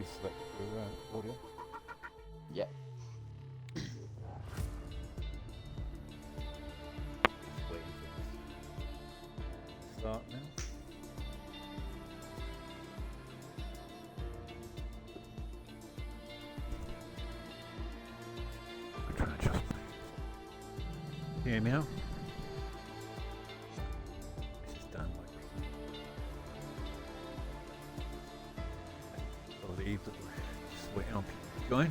select your audio. Yeah. Just waiting for this to start now. I'm trying to adjust my. Can you hear me now? This is Dan microphone. I believe that we're just waiting on people to join.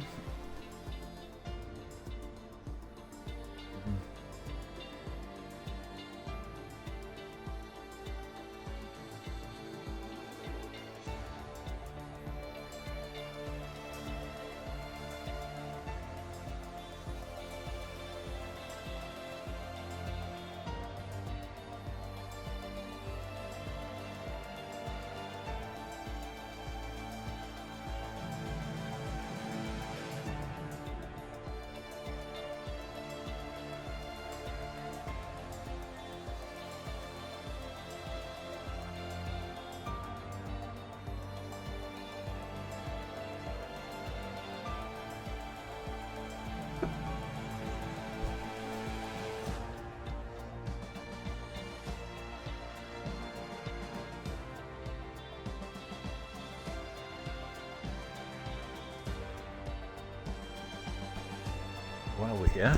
Well, we're here.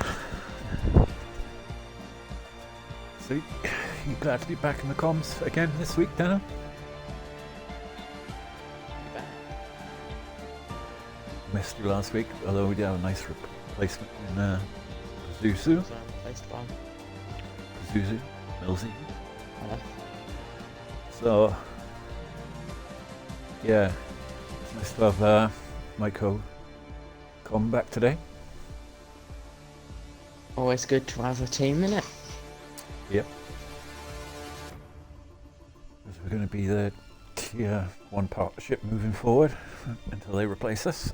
So, you glad to be back in the comms again this week, Dana? Missed you last week, although we did have a nice replacement in Pazuzu. Pazuzu, Millsy. So, yeah, it's nice to have Michael come back today. Always good to have a team in it. Yep. Because we're going to be the tier 1 partnership moving forward until they replace us.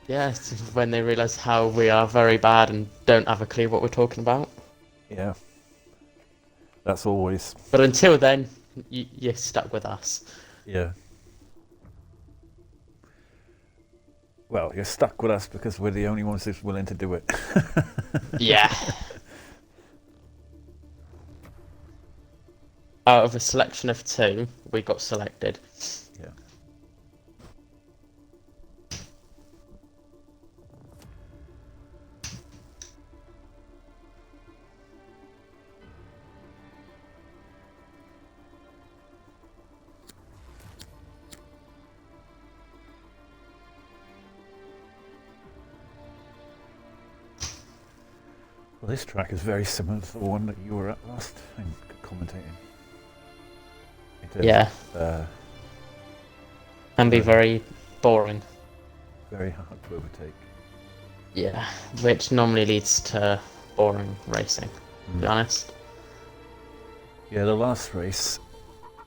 Yeah, it's when they realise how we are very bad and don't have a clue what we're talking about. Yeah. That's always. But until then, you're stuck with us. Yeah. Well, you're stuck with us because we're the only ones who's willing to do it. Yeah. Out of a selection of 2, we got selected. Yeah. Well, this track is very similar to the one that you were at last time commentating. Yeah. Can be very boring. Very hard to overtake. Yeah, which normally leads to boring racing, to be honest. Yeah, the last race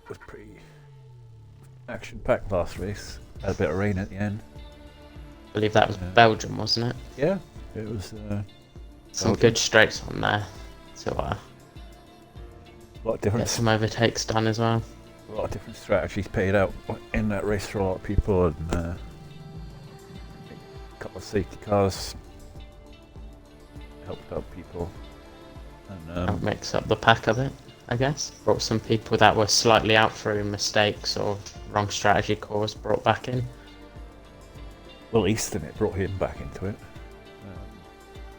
was pretty action-packed last race. Had a bit of rain at the end. I believe that was Belgium, wasn't it? Yeah, it was. Some good straights on there to a lot of different. Get some overtakes done as well. A lot of different strategies paid out in that race for a lot of people, and a couple of safety cars helped out people. And that makes up the pack of it, I guess. Brought some people that were slightly out through mistakes or wrong strategy calls brought back in. Well, Easton, it brought him back into it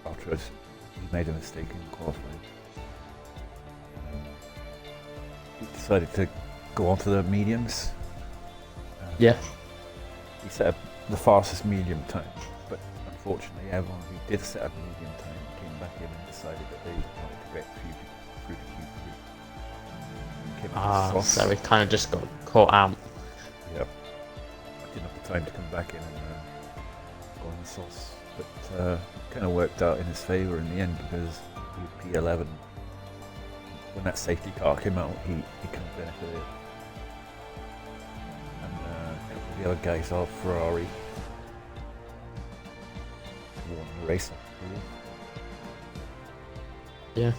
after he made a mistake in qualifying. He decided to go on to the mediums. Yeah. He set up the fastest medium time, but unfortunately everyone who did set up medium time came back in and decided that they wanted to get through to Q3. So we kind of just got caught out. Yep. Didn't have the time to come back in and go on the sauce, but it kind of worked out in his favour in the end because he was P11. When that safety car came out, he kind of benefited. And a couple of the other guys are Ferrari won the race, really. Yeah.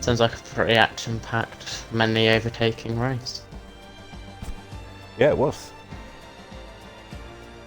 Sounds like a pretty action-packed, many overtaking race. Yeah, it was.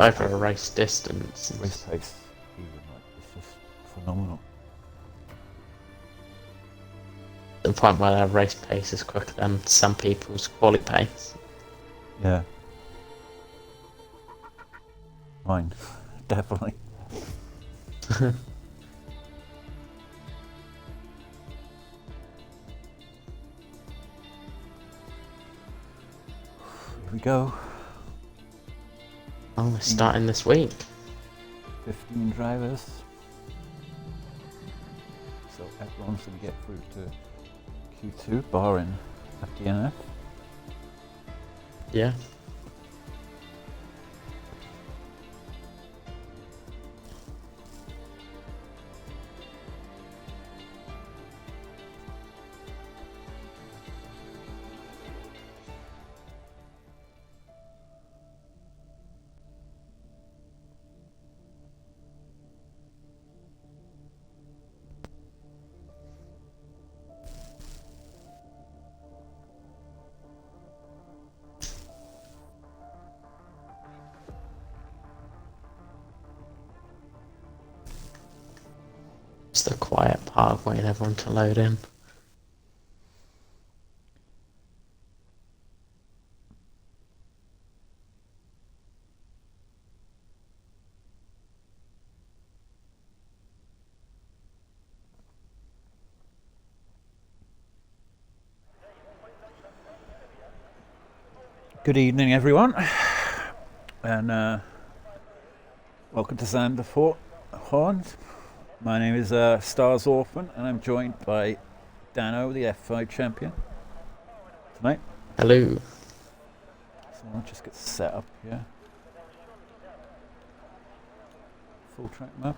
over a race distance. Race pace, even, like, it's just phenomenal. The point where their race pace is quicker than some people's quali pace. Yeah. Mine, definitely. Here we go. Oh, we're starting this week. 15 drivers. So everyone's going to get through to Q2, barring a DNF. Yeah. It's the quiet part of waiting everyone to load in. Good evening, everyone, and welcome to Xander Horns. My name is Stars Orphan, and I'm joined by Dano, the F5 champion, tonight. Hello. So I'll just get set up here. Full track map.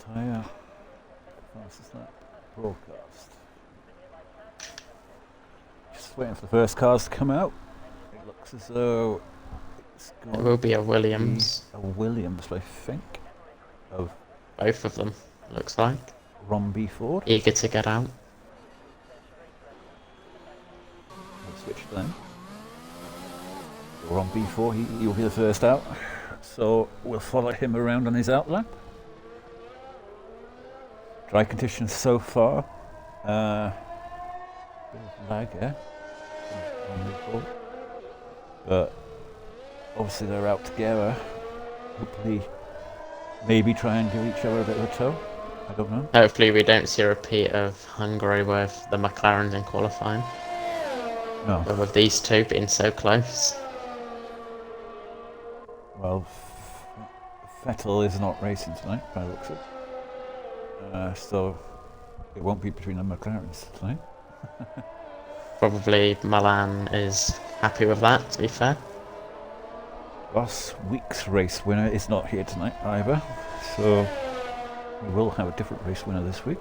Tyre. How fast is that? Broadcast. Just waiting for the first cars to come out. It looks as though it's going It will be a Williams. a Williams, I think, of Both of them, looks like. Romby Ford. Eager to get out. I'll switch then. Romby Ford, he'll be the first out. So we'll follow him around on his outlap. Dry conditions so far. Bit of lag, yeah. But obviously they're out together. Hopefully, maybe try and give each other a bit of a tow. I don't know. Hopefully we don't see a repeat of Hungary with the McLarens in qualifying. No. But with these two being so close. Well, Vettel is not racing tonight, by the looks of it. So it won't be between the McLarens tonight. Probably Milan is happy with that, to be fair. Last week's race winner is not here tonight either, so we will have a different race winner this week.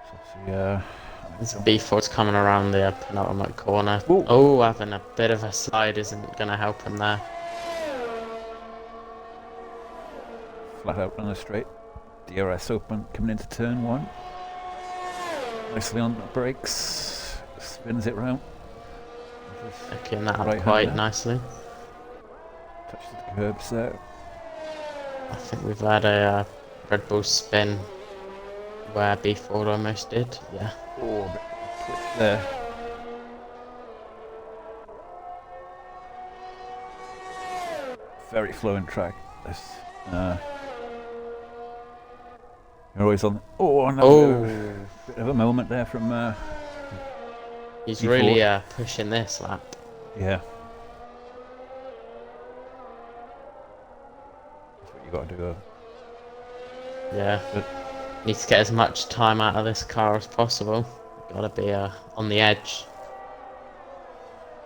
So There's B4's coming around the penultimate corner. Ooh. Oh, having a bit of a slide isn't going to help him there. flat out on the straight. DRS open, coming into turn one. Nicely on the brakes, spins it round. Picking that up Right quite hand nicely. Touches the curbs there. I think we've had a Red Bull spin where B4 almost did. Yeah. Oh, a bit twitch there. Very flowing track. This. You're always on. Oh, another bit of a moment there from. He's B4. really pushing this lap. Yeah. That's what you got to do. Yeah. But Needs to get as much time out of this car as possible. Gotta be on the edge.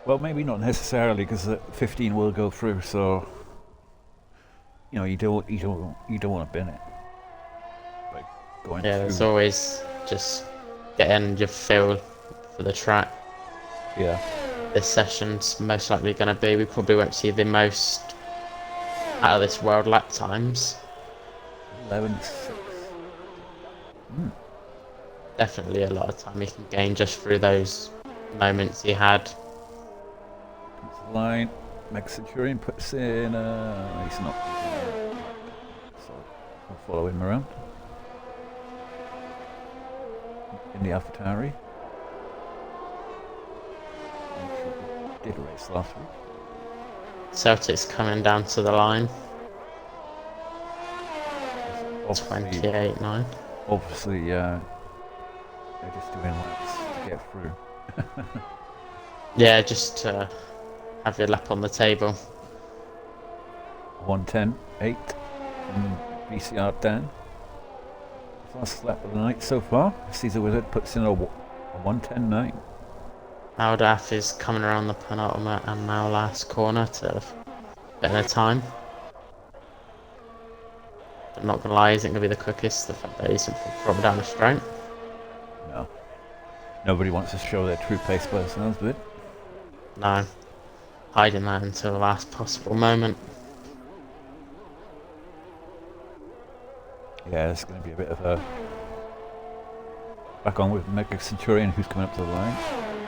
well, maybe not necessarily because 15 will go through. So you know, you don't want to bin it. Like going Yeah, through. there's always just getting your feel for the track. Yeah. This session's most likely going to be, we probably won't see the most out of this world lap times. 11.6. Hmm. Definitely a lot of time he can gain just through those moments he had. Comes to the line. Mega Centurion puts in. He's not. So we'll follow him around. In the AlphaTauri. Did race last week. Celtic's coming down to the line. Obviously, 28.9. obviously, they're just doing laps to get through. Yeah, just to have your lap on the table. 1:10.8 from VCR Dan. Fastest lap of the night so far. Caesar Wizard puts in a 1:10.9. Aldaf is coming around the penultimate and now last corner to better time. I'm not gonna lie, he isn't gonna be the quickest. The fact that he isn't from down the straight. No. Nobody wants to show their true pace by the sounds of it. No, hiding that until the last possible moment. Yeah, it's going to be a bit of a... Back on with Mega Centurion, who's coming up to the line.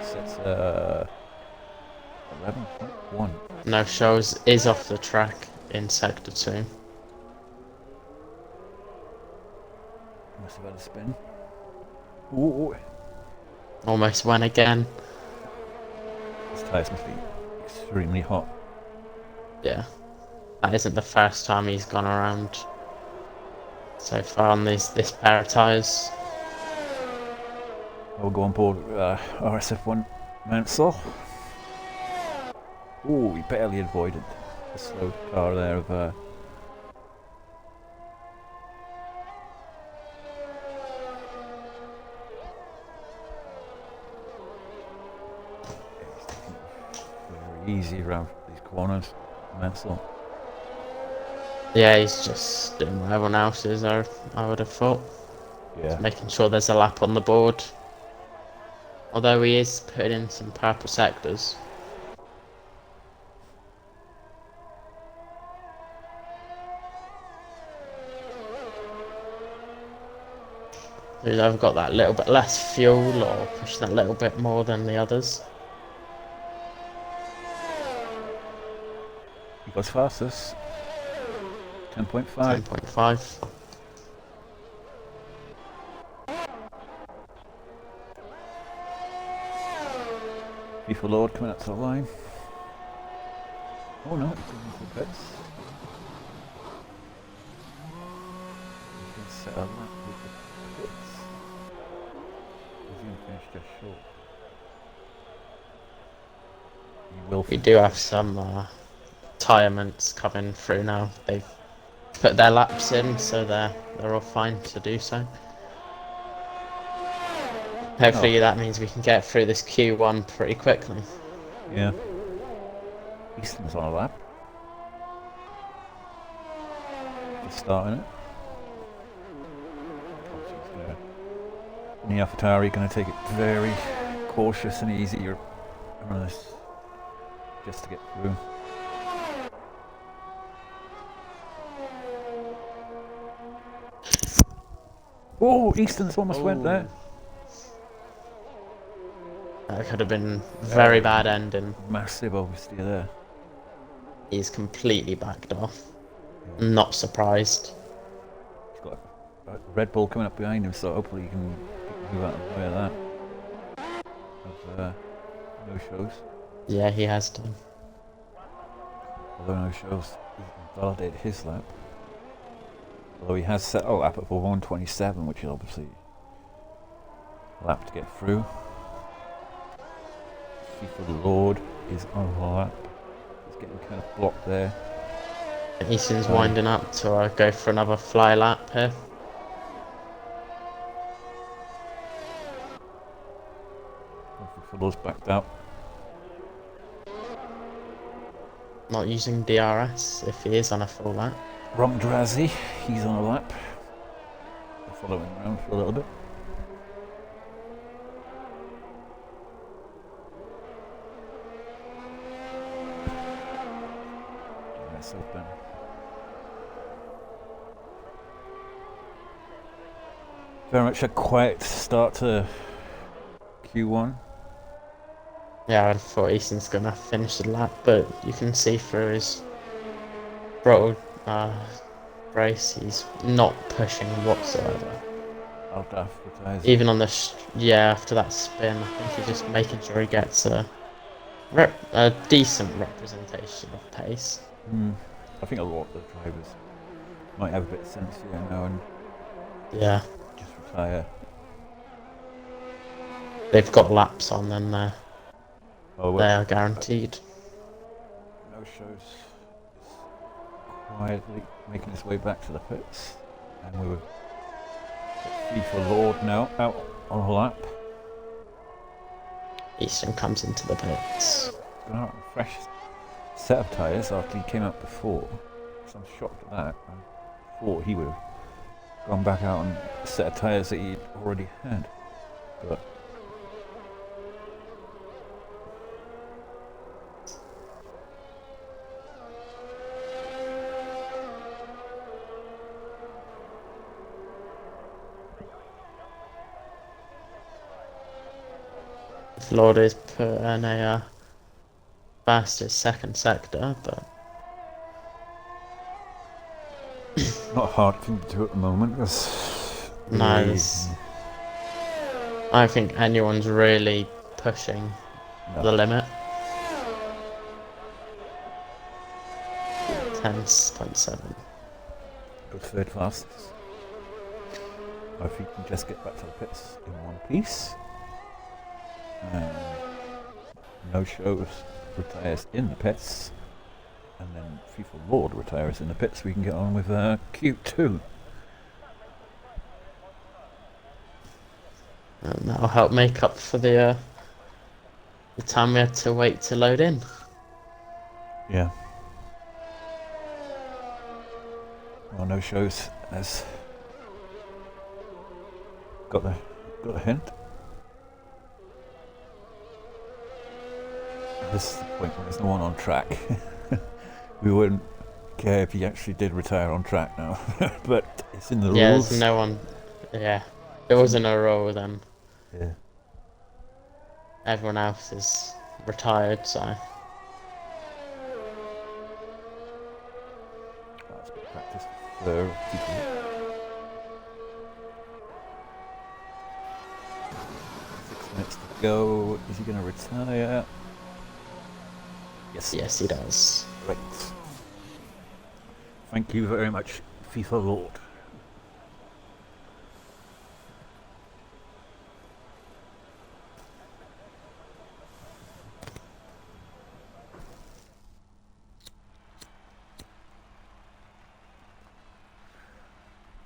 Sets 11.1. No shows is off the track in sector 2. Must have had a spin. Ooh. Almost went again. This tyres must be extremely hot. Yeah, that isn't the first time he's gone around so far on this pair of tyres. We'll go on board RSF1 Mansell. Ooh, he barely avoided the slow car there of... very easy around these corners, Mansell. Yeah, he's just doing what everyone else is, I would have thought. Yeah. Making sure there's a lap on the board. Although he is putting in some purple sectors. He's either got that little bit less fuel or pushing that little bit more than the others. He goes fastest. 10.5. 10.5. FIFA Lord coming up to the line. Oh no, he's going for the pits. He's going to set a lap with the pits. He's going to finish just short. He will We finish do have just some retirements coming through now. They've put their laps in, so they're all fine to do so. Hopefully that means we can get through this Q1 pretty quickly. Yeah. Easton's on a lap. Just starting it. Neafatari going to take it very cautious and easy on this, just to get through. Oh, Easton's almost went there. That could have been very bad ending. Massive oversteer there. He's completely backed off. Not surprised. He's got a Red Bull coming up behind him, so hopefully he can move out of the way of that. Of no shows. Yeah, he has done. Although no shows validated his lap. Although he has set a lap at 1:27, which is obviously a lap to get through. FIFA Lord is on a lap. He's getting kind of blocked there. Easton's winding up to go for another fly lap here. FIFA Lord's backed out. Not using DRS if he is on a full lap. Romdrazi, he's on a lap. We're following around for a little bit. That's open. Very much a quiet start to Q1. Yeah, I thought Easton's gonna finish the lap, but you can see through his throttle race, he's not pushing whatsoever. Altaf retires. Even on the yeah, after that spin, I think he's just making sure he gets a decent representation of pace. I think a lot of the drivers might have a bit of sense here now and Yeah, just retire. they've got laps on, then Oh, they are guaranteed. No shows. Quietly making his way back to the pits, and we were FIFA Lord now out on a lap. Easton comes into the pits. Gone out on a fresh set of tyres after he came out before, so I'm shocked at that. I thought he would have gone back out on a set of tyres that he'd already had, but Lord is put in a fastest second sector, but not a hard thing to do at the moment because no, I don't think anyone's really pushing the limit. 10.7. Good third fastest. If he can just get back to the pits in one piece. No shows retires in the pits, and then FIFA Lord retires in the pits. We can get on with Q2. And that'll help make up for the time we had to wait to load in. Yeah. Well, no shows has got a hint. This is the point when there's no one on track. We wouldn't care if he actually did retire on track now, but it's in the rules. Yeah, there's no one. Yeah, it wasn't a rule then. Yeah. Everyone else is retired, so. That's good practice for people. 6 minutes to go. Is he going to retire? Yes. Yes, he does. Great. Thank you very much, FIFA Lord.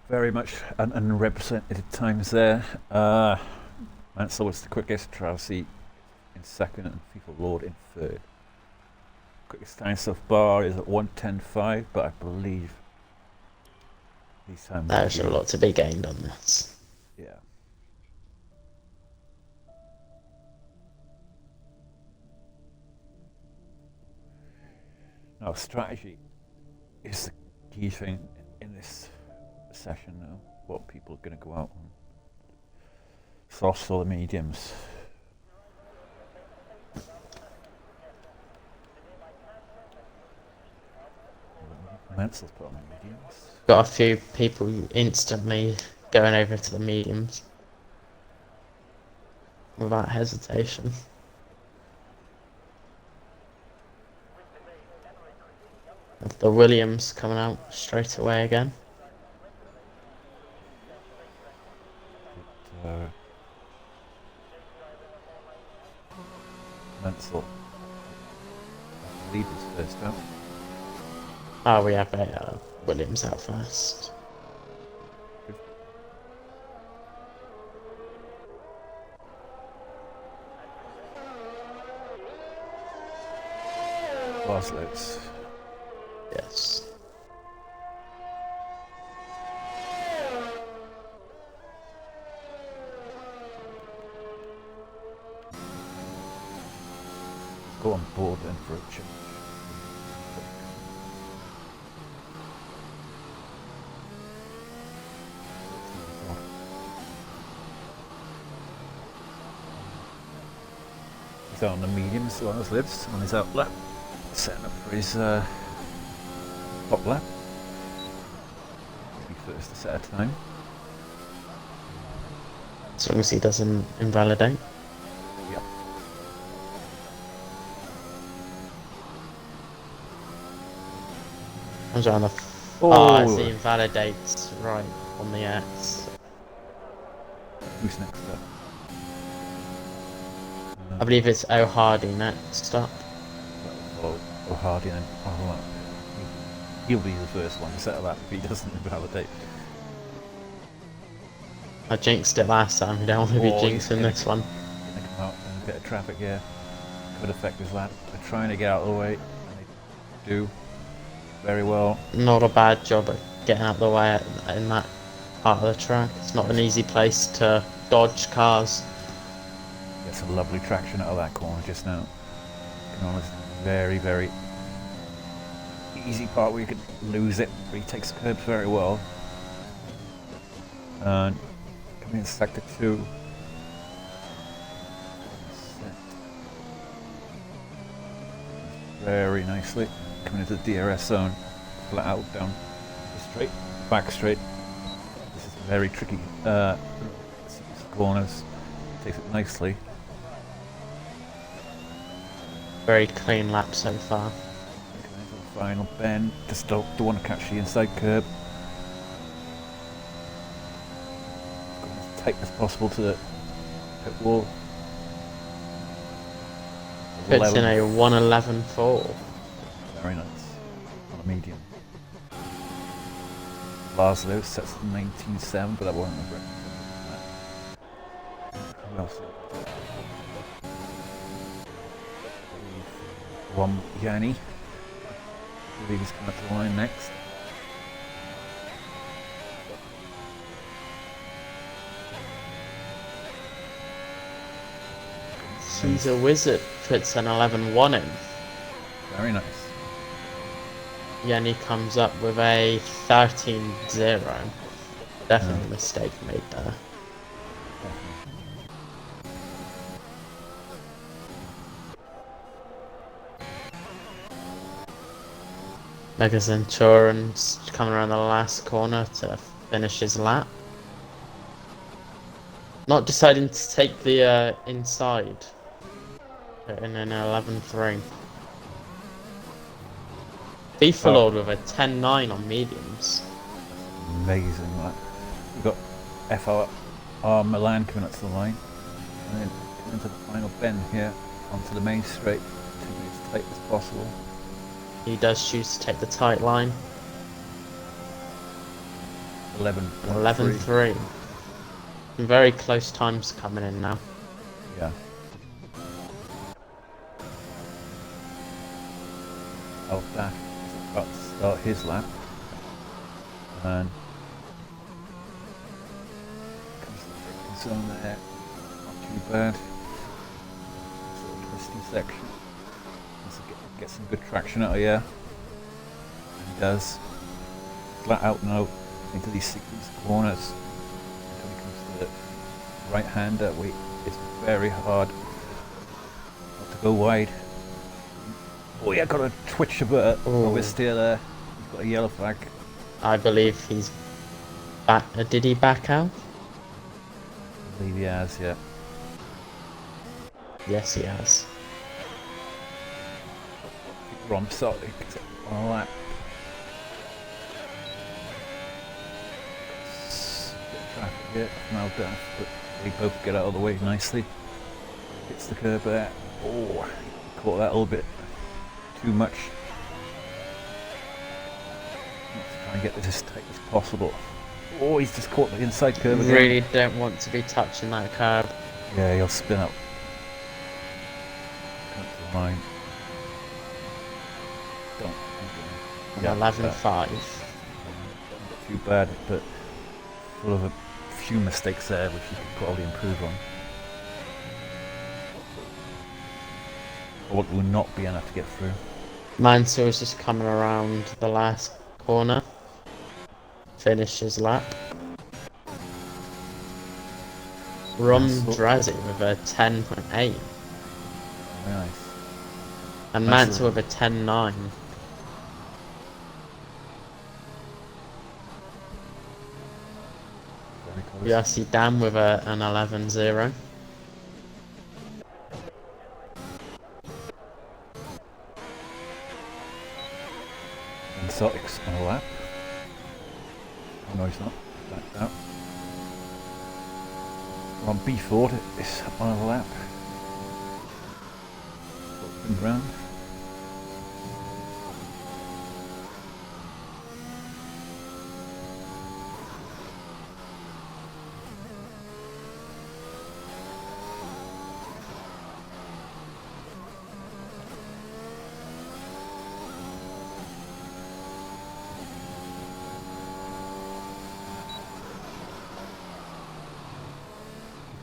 Very much an unrepresented times there. Mansell was the quickest, Trousey in second, and FIFA Lord in third. Quickest time so far is at 1:10.5, but I believe these times. There's a lot to be gained on this. Yeah. Now, strategy is the key thing in this session now. What people are going to go out on. Softs or the mediums. Mansell's put on the mediums. Got a few people instantly going over to the mediums without hesitation. The Williams coming out straight away again. Mansell lead is first out. Oh, we have a Williams out first. Glasgow's. Yes. Go on board then for a change. He's on the medium, still on his lips, on his out lap, setting up for his top lap. Be first to set a time. As long as he doesn't invalidate. Yep. Comes around the. Oh, Oh, he invalidates right on the X. who's next up? I believe it's O'Hardy next up. Or Hardy and he'll be the first one to settle that if he doesn't invalidate. I jinxed it last time. We don't want to be jinxing this one. Gonna come out in a bit of traffic here. Could affect his lap. They're trying to get out of the way, and they do very well. Not a bad job at getting out of the way in that part of the track. It's not an easy place to dodge cars. Get some lovely traction out of that corner just now. Come on, very, very easy part where you could lose it, but he takes the curbs very well. And coming in sector 2. Set. Very nicely. Coming into the DRS zone. Flat out, down the straight, back straight. This is very tricky. Corners. Takes it nicely. Very clean lap so far. Final bend, just don't want to catch the inside curb. Going as tight as possible to the pit wall. Puts in a 1:11.4. Very nice. On a medium. Laszlo sets 19.7, but that wasn't a record. Who else? One Yanni. I believe he's coming up the line next. He's a wizard. Puts an 11.1 in. Very nice. Yanni comes up with a 13.0. Definitely a mistake made there. Mega Centurion's coming around the last corner to finish his lap. Not deciding to take the inside. In an 11.3. FIFA Lord with a 10.9 on mediums. Amazing that. We've got FR Milan coming up to the line. And then into the final bend here onto the main straight. Taking it as tight as possible. He does choose to take the tight line. 11.3. Very close times coming in now. Yeah. That is about to start his lap. And comes the braking zone there. Not too bad. Sort of twisty section. Get some good traction out of here. And he does. Flat out now into these sequence corners. Until he comes to the right hander, it's very hard not to go wide. Oh yeah, got a twitch a bit of his steer there. He's got a yellow flag. I believe he's back. Did he back out? I believe he has, yeah. Yes, he has. Rom Solly picks up on a lap. Bit of traffic here, now down, but they both get out of the way nicely. Hits the curb there. Oh, caught that a little bit too much. Let's try and get this as tight as possible. Oh, he's just caught the inside curb again. Really don't want to be touching that curb. Yeah, he'll spin out. Come to the line. Don't. Yeah, 11.5. Not too bad, but full of a few mistakes there, which you could probably improve on. Or will not be enough to get through. Mansell is just coming around the last corner. Finish his lap. Rom Drazi with a 10.8. Very nice. And Nice Manta with a 10.9. Very close. You see Dan with an 11.0. S06 on a lap. Oh no, he's not. Back out. We're on B4 is on a lap. Open round.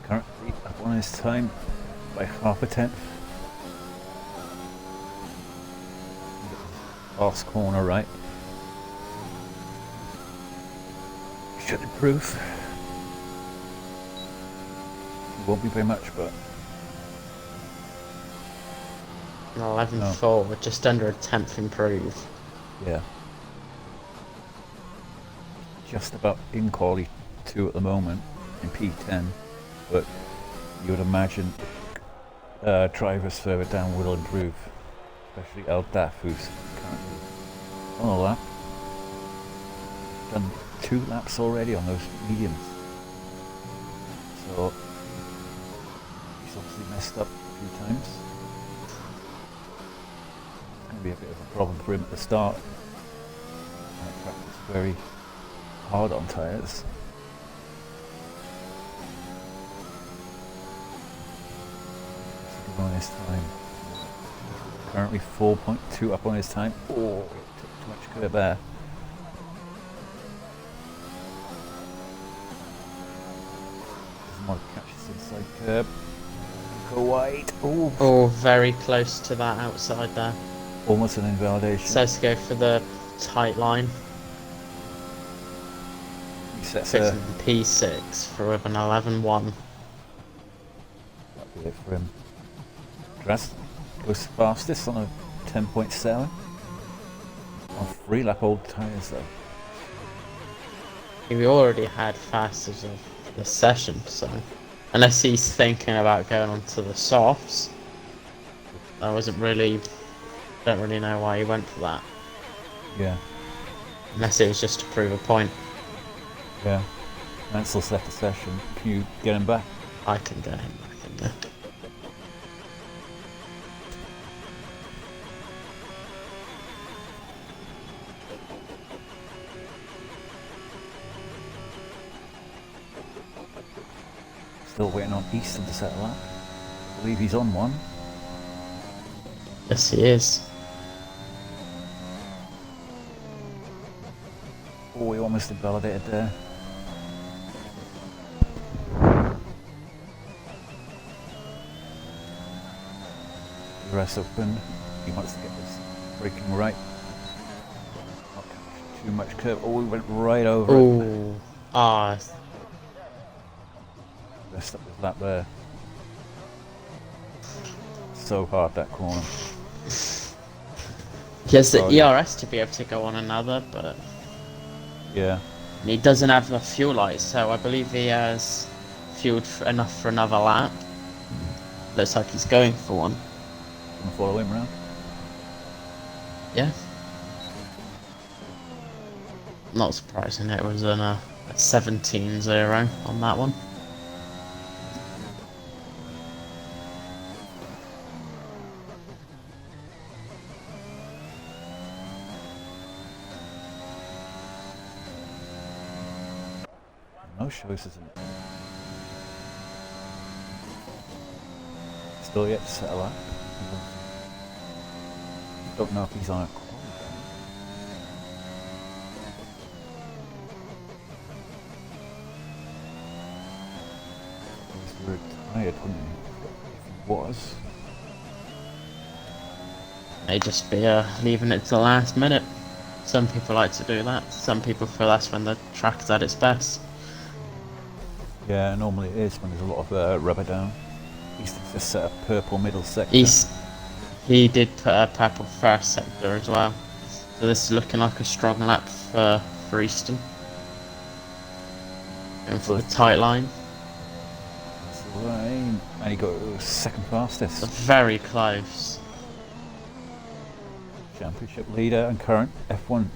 Currently up on his time by half a tenth. Last corner right. Should improve. Won't be very much, but 11.4, just under a tenth improve. yeah. Just about in quality 2 at the moment in P10, but you would imagine drivers further down will improve, especially El Daf, who's currently on a lap. Done 2 laps already on those mediums, so he's obviously messed up a few times. It's going to be a bit of a problem for him at the start. That track is very hard on tyres. On his time. Currently 4.2 up on his time. Oh, it took too much curve there. Doesn't want to catch this inside curb. Go wide. Oh, Oh, very close to that outside there. almost an invalidation. Says to go for the tight line. He sets Fits a, in P6 for with an 11.1. that'll be it for him. Dress goes fastest on a 10.7 on 3 lap old tyres though. We already had fastest of the session, so unless he's thinking about going on to the softs, I don't really know why he went for that. Yeah, Unless it was just to prove a point. yeah. Mansell set the session. Can you get him back? I can get him back in there. Still waiting on Easton to set a lap. I believe he's on one. Yes, he is. Oh, he almost invalidated there. The rest open. He wants to get this braking right. Not catch too much curve. Oh, he went right over it. Oh, Messed up his lap there. So hard that corner. he has the Oh, yeah. ERS to be able to go on another, but Yeah. he doesn't have the fuel lights, so I believe he has fueled enough for another lap. Looks like he's going for one. Gonna follow him around. Yeah. Not surprising, it was a 17.0 on that one. No shows, isn't it? Still yet to set a lap. Don't know if he's on a quality. He was very tired, wouldn't he? If he was. May just be leaving it to the last minute. Some people like to do that. Some people feel that's when the track's at its best. Yeah, normally it is when there's a lot of rubber down. He's just set a purple middle sector. He did put a purple first sector as well. So this is looking like a strong lap for Easton. Going for the tight line. That's the line. And he got second fastest. Very close. Championship leader and current F1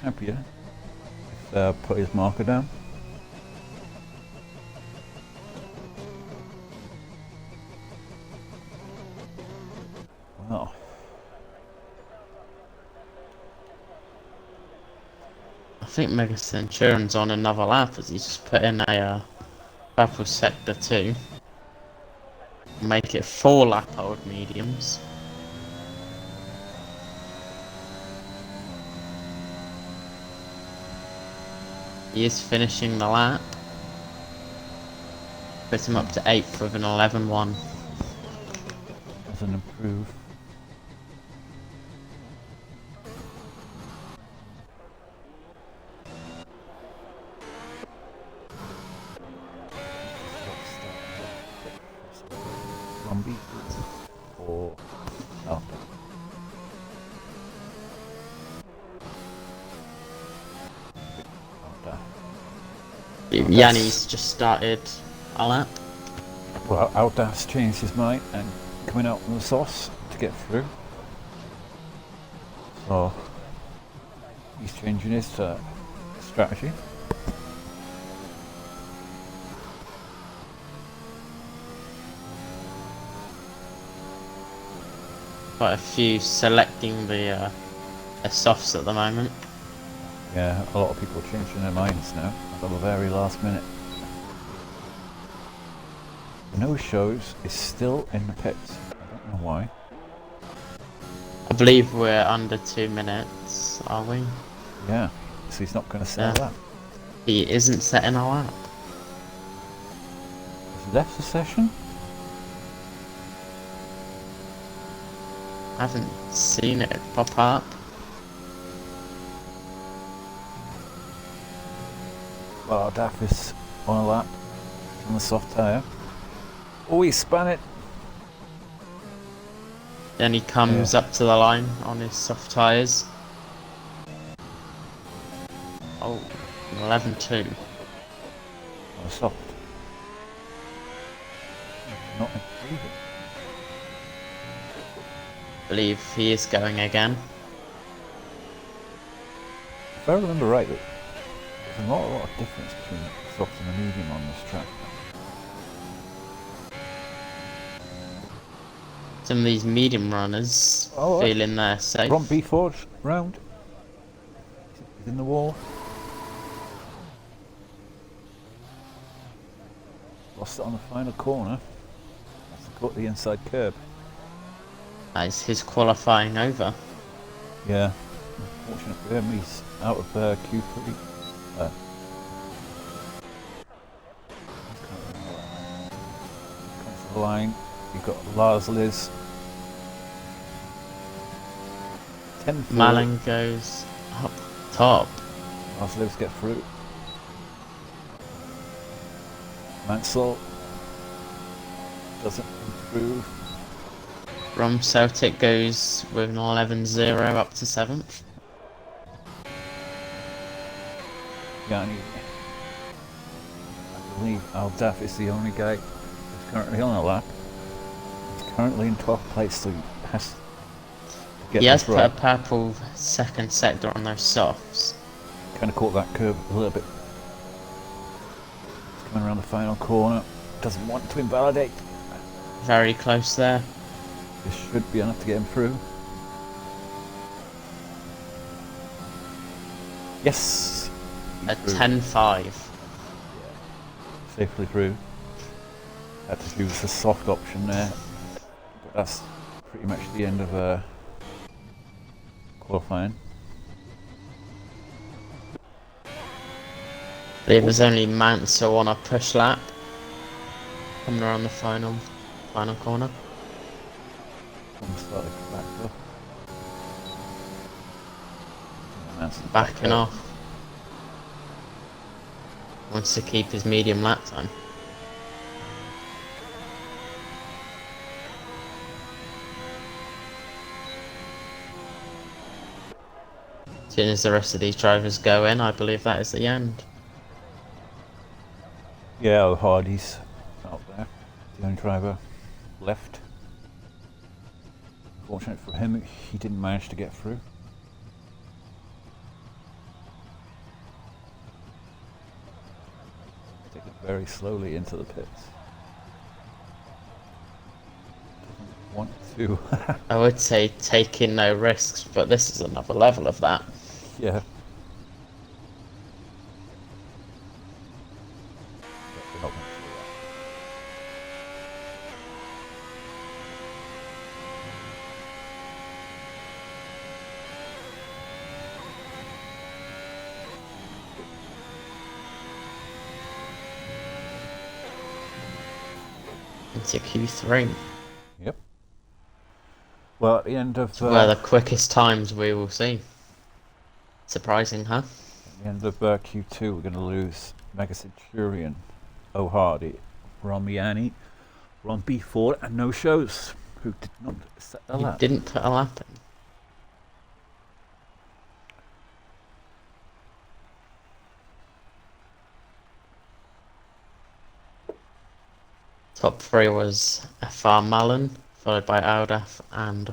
champion. Put his marker down. Well, I think Mega Centurion's on another lap as he's just put in a purple sector 2. Make it 4 lap old mediums. He is finishing the lap. Put him up to 8th with an 11.1. doesn't improve. Or oh. Yanni's just started a lap. Well, Aldas changed his mind and coming out from the sauce to get through. So he's changing his strategy. Quite a few selecting the softs at the moment. Yeah, a lot of people are changing their minds now at the very last minute. No shows is still in the pits. I don't know why. I believe we're under 2 minutes, are we? Yeah, so he's not going to set that. He isn't setting a lap. Has he left the session? I haven't seen it pop up. Well, Daff is on a lap on the soft tyre. Oh, he span it. Then he comes up to the line on his soft tyres. Oh, 11.2. On soft. Not improving. I believe he is going again. If I remember right, there's a lot of difference between the soft and the medium on this track. Some of these medium runners feeling they're safe. Front B4 round. He's in the wall. Lost it on the final corner. That's the inside curb. That is his qualifying over. Yeah. Unfortunate for him, he's out of Q3. Comes to the line. You've got Lars Liz. 10 Malin goes up top. Lars Liz get through. Mansell doesn't improve. Rom Celtic goes with an 11.0 up to 7th. Yanni, I believe Aldaf is the only guy who's currently on a lap. He's currently in 12th place, so he has to get He has this put right. a purple second sector on those softs. Kind of caught that curve a little bit. He's coming around the final corner. Doesn't want to invalidate. Very close there. This should be enough to get him through. Yes! A 10.5. Safely through. Had to use the soft option there. But that's pretty much the end of qualifying. I believe there's only Mansell on a push lap. Coming around the final corner. Slightly back up. Backing off. Wants to keep his medium lap time. As soon as the rest of these drivers go in, I believe that is the end. Yeah, O'Hardy's out there. The only driver left. Fortunate for him, he didn't manage to get through. Take it very slowly into the pits. Doesn't want to. I would say taking no risks, but this is another level of that. Yeah. But we're not going to do Into Q3. that. Yep. Well, at the end of Where the quickest times we will see. Surprising, huh? at the end of Q2, we're going to lose Mega Centurion, O'Hardy, Romiani, Ron B4, and no shows, who did not set the He lap. didn't put a lap in. Top 3 was FR Mullen, followed by Aldaf and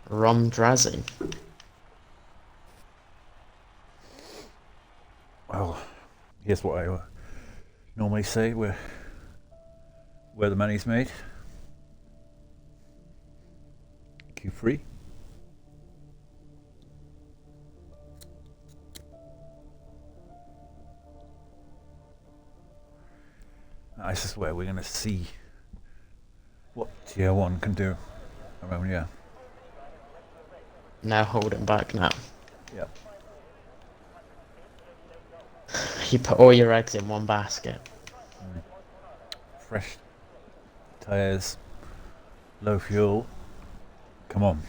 Rom Drazi. Well, here's what I normally say, where the money's made. Q3. This is where we're going to see what Tier 1 can do around here. No holding back now. Yeah. You put all your eggs in one basket. Fresh tyres, low fuel. Come on.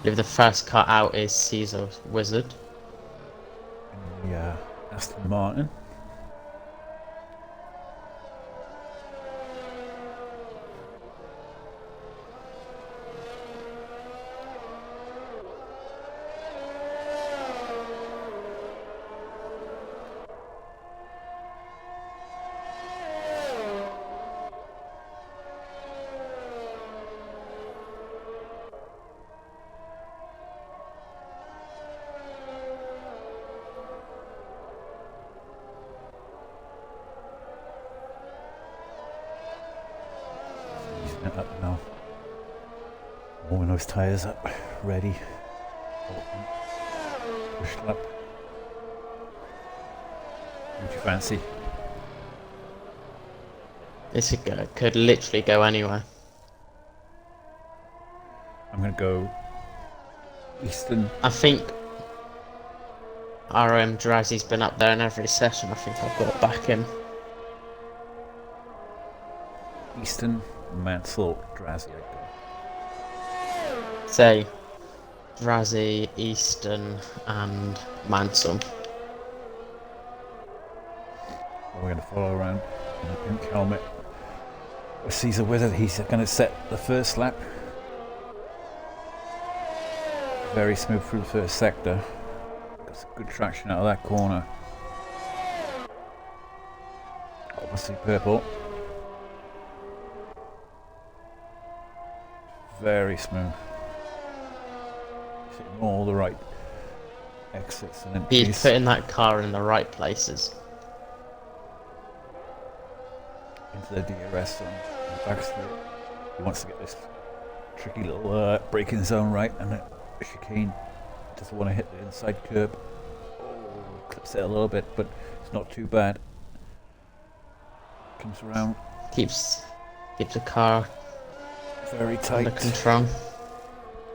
If the first cut out is Caesar Wizard. Yeah, Aston Martin. Up now. Warming those tyres up, ready. Push lap. What do you fancy? This could literally go anywhere. I'm going to go Eastern. I think RM Drazi's been up there in every session. I think I've got to back him. Eastern, Mansell, Drazi. Say Drazi, Easton and Mansell. We're going to follow around in a pink helmet. Caesar Wizard, he's going to set the first lap. Very smooth through the first sector. Got some good traction out of that corner. Obviously purple. Very smooth. He's hitting all the right exits and entries. He's putting that car in the right places. Into the DRS and back through. He wants to get this tricky little braking zone right, and the chicane doesn't want to hit the inside curb. Oh, clips it a little bit, but it's not too bad. Comes around. Keeps the car Very tight. under control.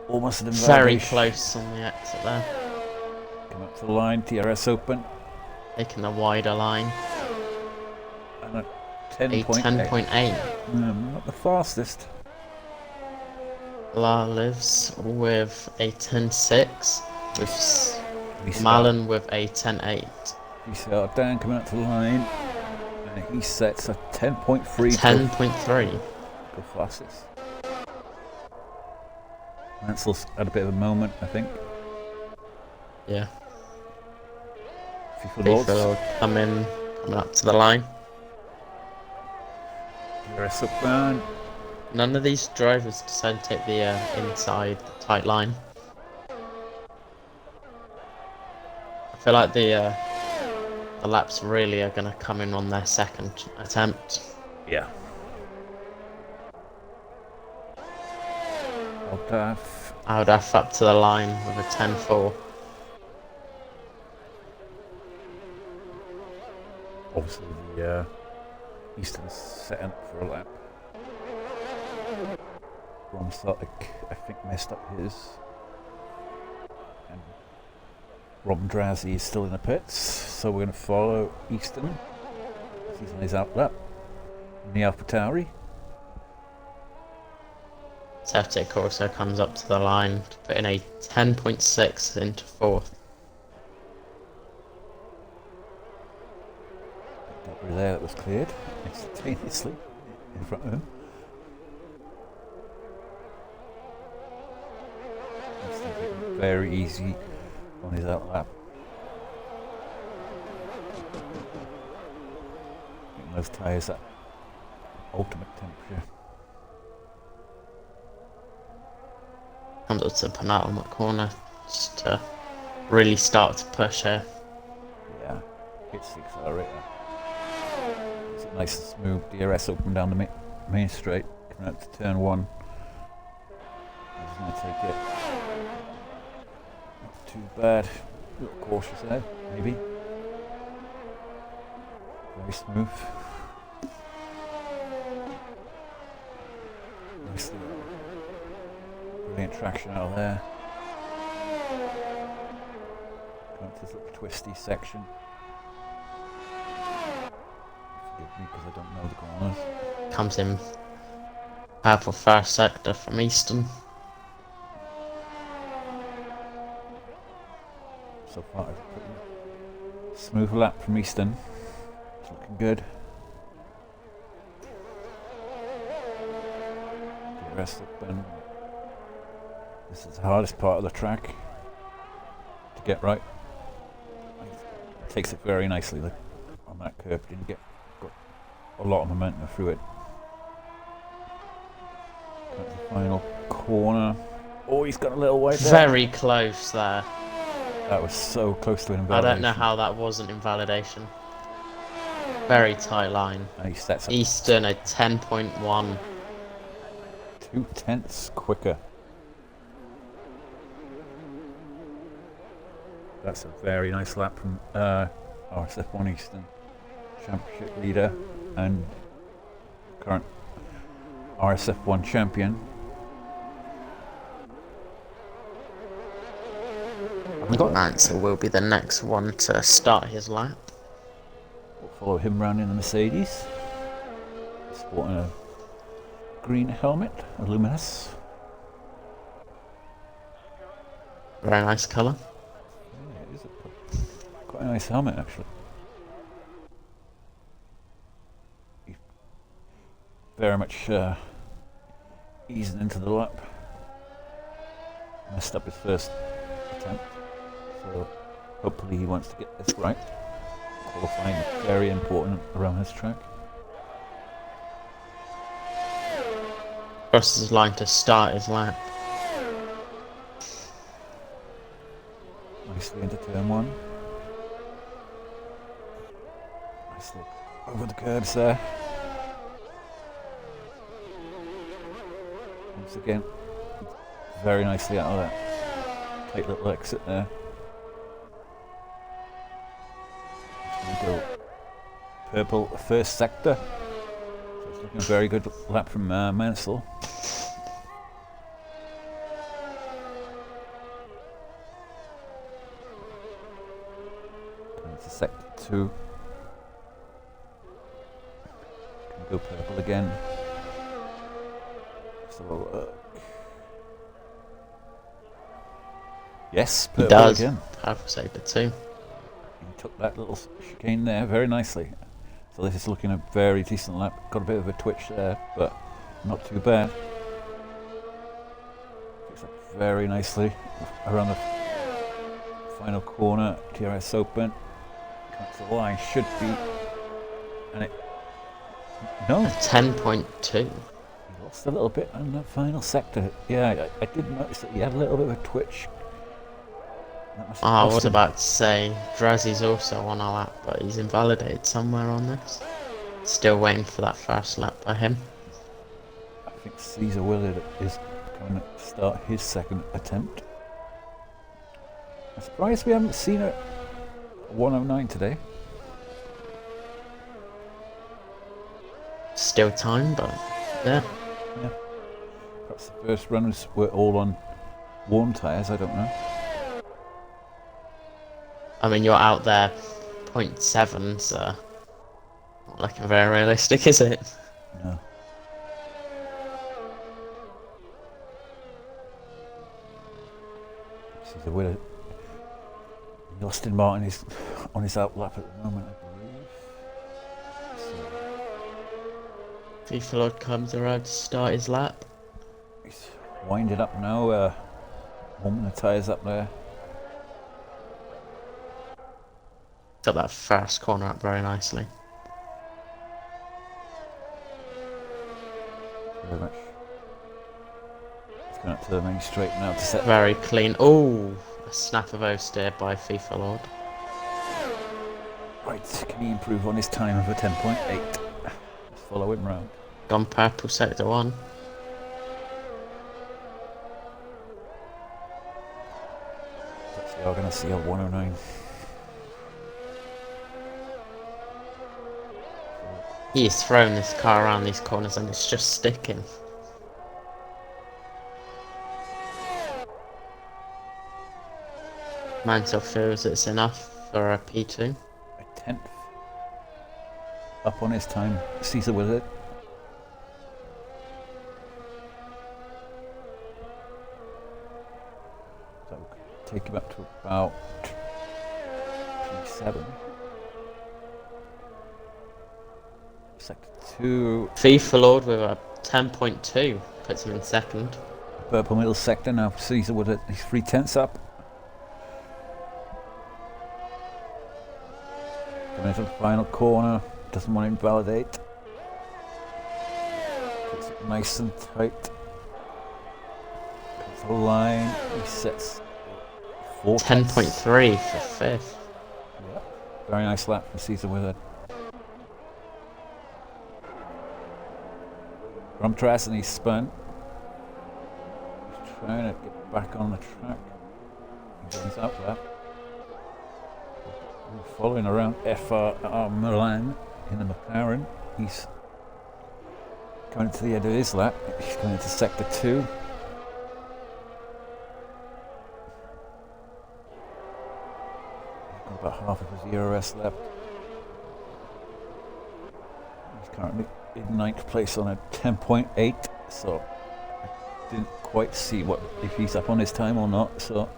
Almost an Very invalidation. close on the exit there. Come up to the line, DRS open. Taking the wider line. And a A 10.8. 10.8. Not the fastest. La lives with a 10.6 with Malin with a 10.8. VCR Dan coming out to the line. And he sets a 10.3. 10.3. Go fastest. Mansel's had a bit of a moment, I think. Yeah. FIFA Lords. FIFA Lord coming up to the line. RSF1. None of these drivers decided to take the inside tight line. I feel like the laps really are going to come in on their second attempt. Yeah. Aldaf up to the line with a 10.4. Obviously the Easton's setting up for a lap. Ron Sartic, I think, messed up his. And Rob Drazzy is still in the pits, so we're going to follow Easton. He's on his out lap. The AlphaTauri. Septic also comes up to the line to put in a 10.6 into 4th. Debris there that was cleared instantaneously in front of him. Very easy on his out lap. Getting those tyres at ultimate temperature. Comes up to the penultimate corner just to really start to push here. Yeah, hits the accelerator. It's a nice and smooth DRS open down the main straight, coming out to turn 1. He's going to take it. Not too bad. A little cautious there, maybe. Very smooth. Nicely. Brilliant traction out of there. Going to this little twisty section. Forgive me because I don't know the corners. Comes in powerful first sector from Easton. So far, it's a pretty smooth lap from Easton. It's looking good. The rest of them. This is the hardest part of the track to get right. It takes it very nicely on that curve. Didn't got a lot of momentum through it. Got the final corner. Oh, he's got a little way there. Very close there. That was so close to an I invalidation. don't know how that wasn't invalidation. Very tight line. And he sets up Easton a 10.1. 0.2 quicker. That's a very nice lap from RSF1 Easton, championship leader and current RSF1 champion. Mansell will be the next one to start his lap. We'll follow him round in the Mercedes. Sporting a green helmet, a luminous. Very nice colour. Yeah, it is quite a nice helmet actually. He's very much easing into the lap. Messed up his first attempt. So hopefully he wants to get this right. Qualifying is very important around this track. Crosses the line to start his lap. Nicely into turn 1. Nicely over the curbs there. Once again, very nicely out of that tight little exit there. Just going to go purple first sector. So it's looking a very good lap from Mansell. Going to sector 2. Going to go purple again. Just have a look. Yes, purple He does. again. Purple sector 2. He took that little chicane there very nicely. So this is looking a very decent lap. Got a bit of a twitch there, but not too bad. Picks up very nicely around the final corner. TRS open. Comes to the line, should be. And it. No! 10.2. He lost a little bit on the final sector. Yeah, I did notice that he had a little bit of a twitch. I was about to say, Drazzy's also on a lap, but he's invalidated somewhere on this. Still waiting for that first lap by him. I think Caesar Willard is going to start his second attempt. I'm surprised we haven't seen a 109 today. Still time, but yeah. Yeah. Perhaps the first runners were all on warm tyres, I don't know. I mean, you're out there 0.7, so not looking very realistic, is it? No. Caesar Willard. Austin Martin is on his outlap at the moment, I believe. FIFA Lord comes around to start his lap. He's winding up now, warming the tyres up there. Got that first corner up very nicely. Very much. He's going up to the main straight now to set. Very clean. Oh, a snap of oversteer by FIFA Lord. Right, can he improve on his time of a 10.8? Let's follow him round. Gone purple sector 1. Perhaps we are going to see a 109. He's thrown this car around these corners and it's just sticking. Mansell feels it's enough for a P2. A 10th. Up on his time. Caesar with it. So take him up to about P7. Sector 2. FIFA Lord with a 10.2 puts him in second. Purple middle sector now. Caesar with it. He's 3/10 up. Coming into the final corner. Doesn't want to invalidate. Puts it nice and tight. Comes to the line. He sets 10.3 for fifth. Yeah. Very nice lap for Caesar with it. From Trass and he's spun. He's trying to get back on the track. He goes out there. We're following around FR Milan in the McLaren. He's coming to the end of his lap. He's going into sector 2. He's got about half of his ERS left. He's currently in ninth place on a 10.8, so I didn't quite see what if he's up on his time or not. So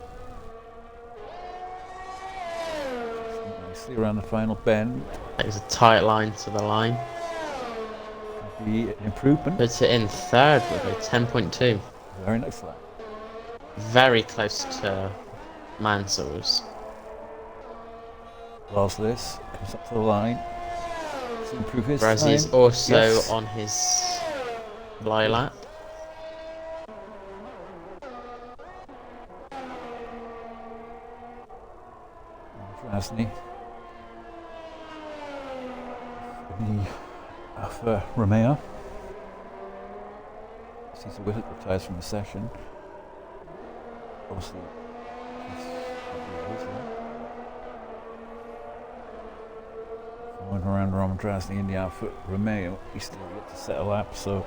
nicely around the final bend. There's a tight line to the line. The improvement. Puts it in third with a 10.2. Very nice lap. Very close to Mansell's. Last this comes up to the line. To improve his Whereas time. he's also Yes. on his fly lap. Drasny. The Alfa Romeo. Caesar Willett retires from the session. Obviously, he's following around Roman Drasny in the Alfa Romeo. He's still yet to set a lap, so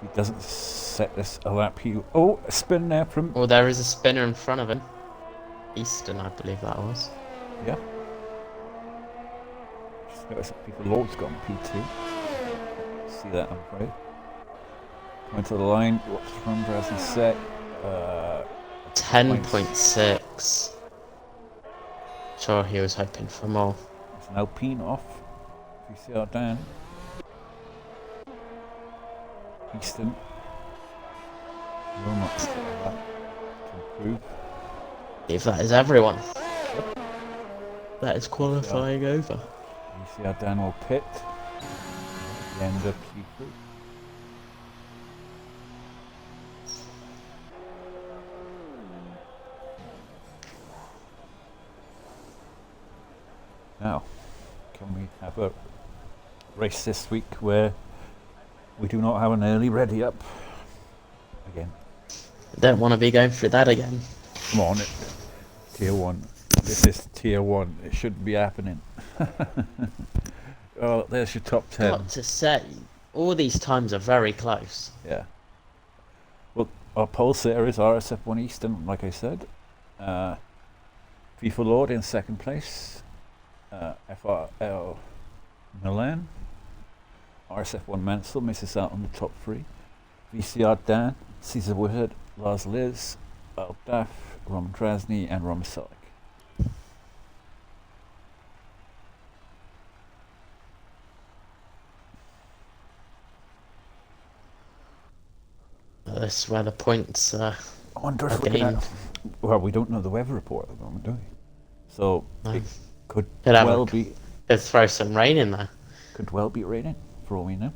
if he doesn't set this a lap, a spin there from. Well, there is a spinner in front of him. Easton, I believe that was. Yeah. Just noticed that people Lord's got on P2. See that, I'm afraid. Coming to the line, what's from Drasny set? 10.6. Sure, he was hoping for more. It's an Alpine off. VCR down. Easton will not allow that to improve. If that is everyone, that is qualifying over. VCR down will pit. The end of Q3. Now, can we have a race this week where we do not have an early ready up again? I don't want to be going through that again. Come on, tier 1. This is tier 1. It shouldn't be happening. Oh, there's your top 10. Got to say, all these times are very close. Yeah. Well, our pulse there is RSF1 Eastern, like I said. FIFA Lord in second place. FRL Milan. RSF1 Mansell misses out on the top 3. VCR Dan, Caesar Woodhead, Lars Liz, Aldaf, Roman Drasny, and Roman Solik. This is where the points I wonder if are we could gained. well, we don't know the weather report at the moment, do we? So No. it could Could have well a- be Could throw some rain in there. could well be raining for all we know.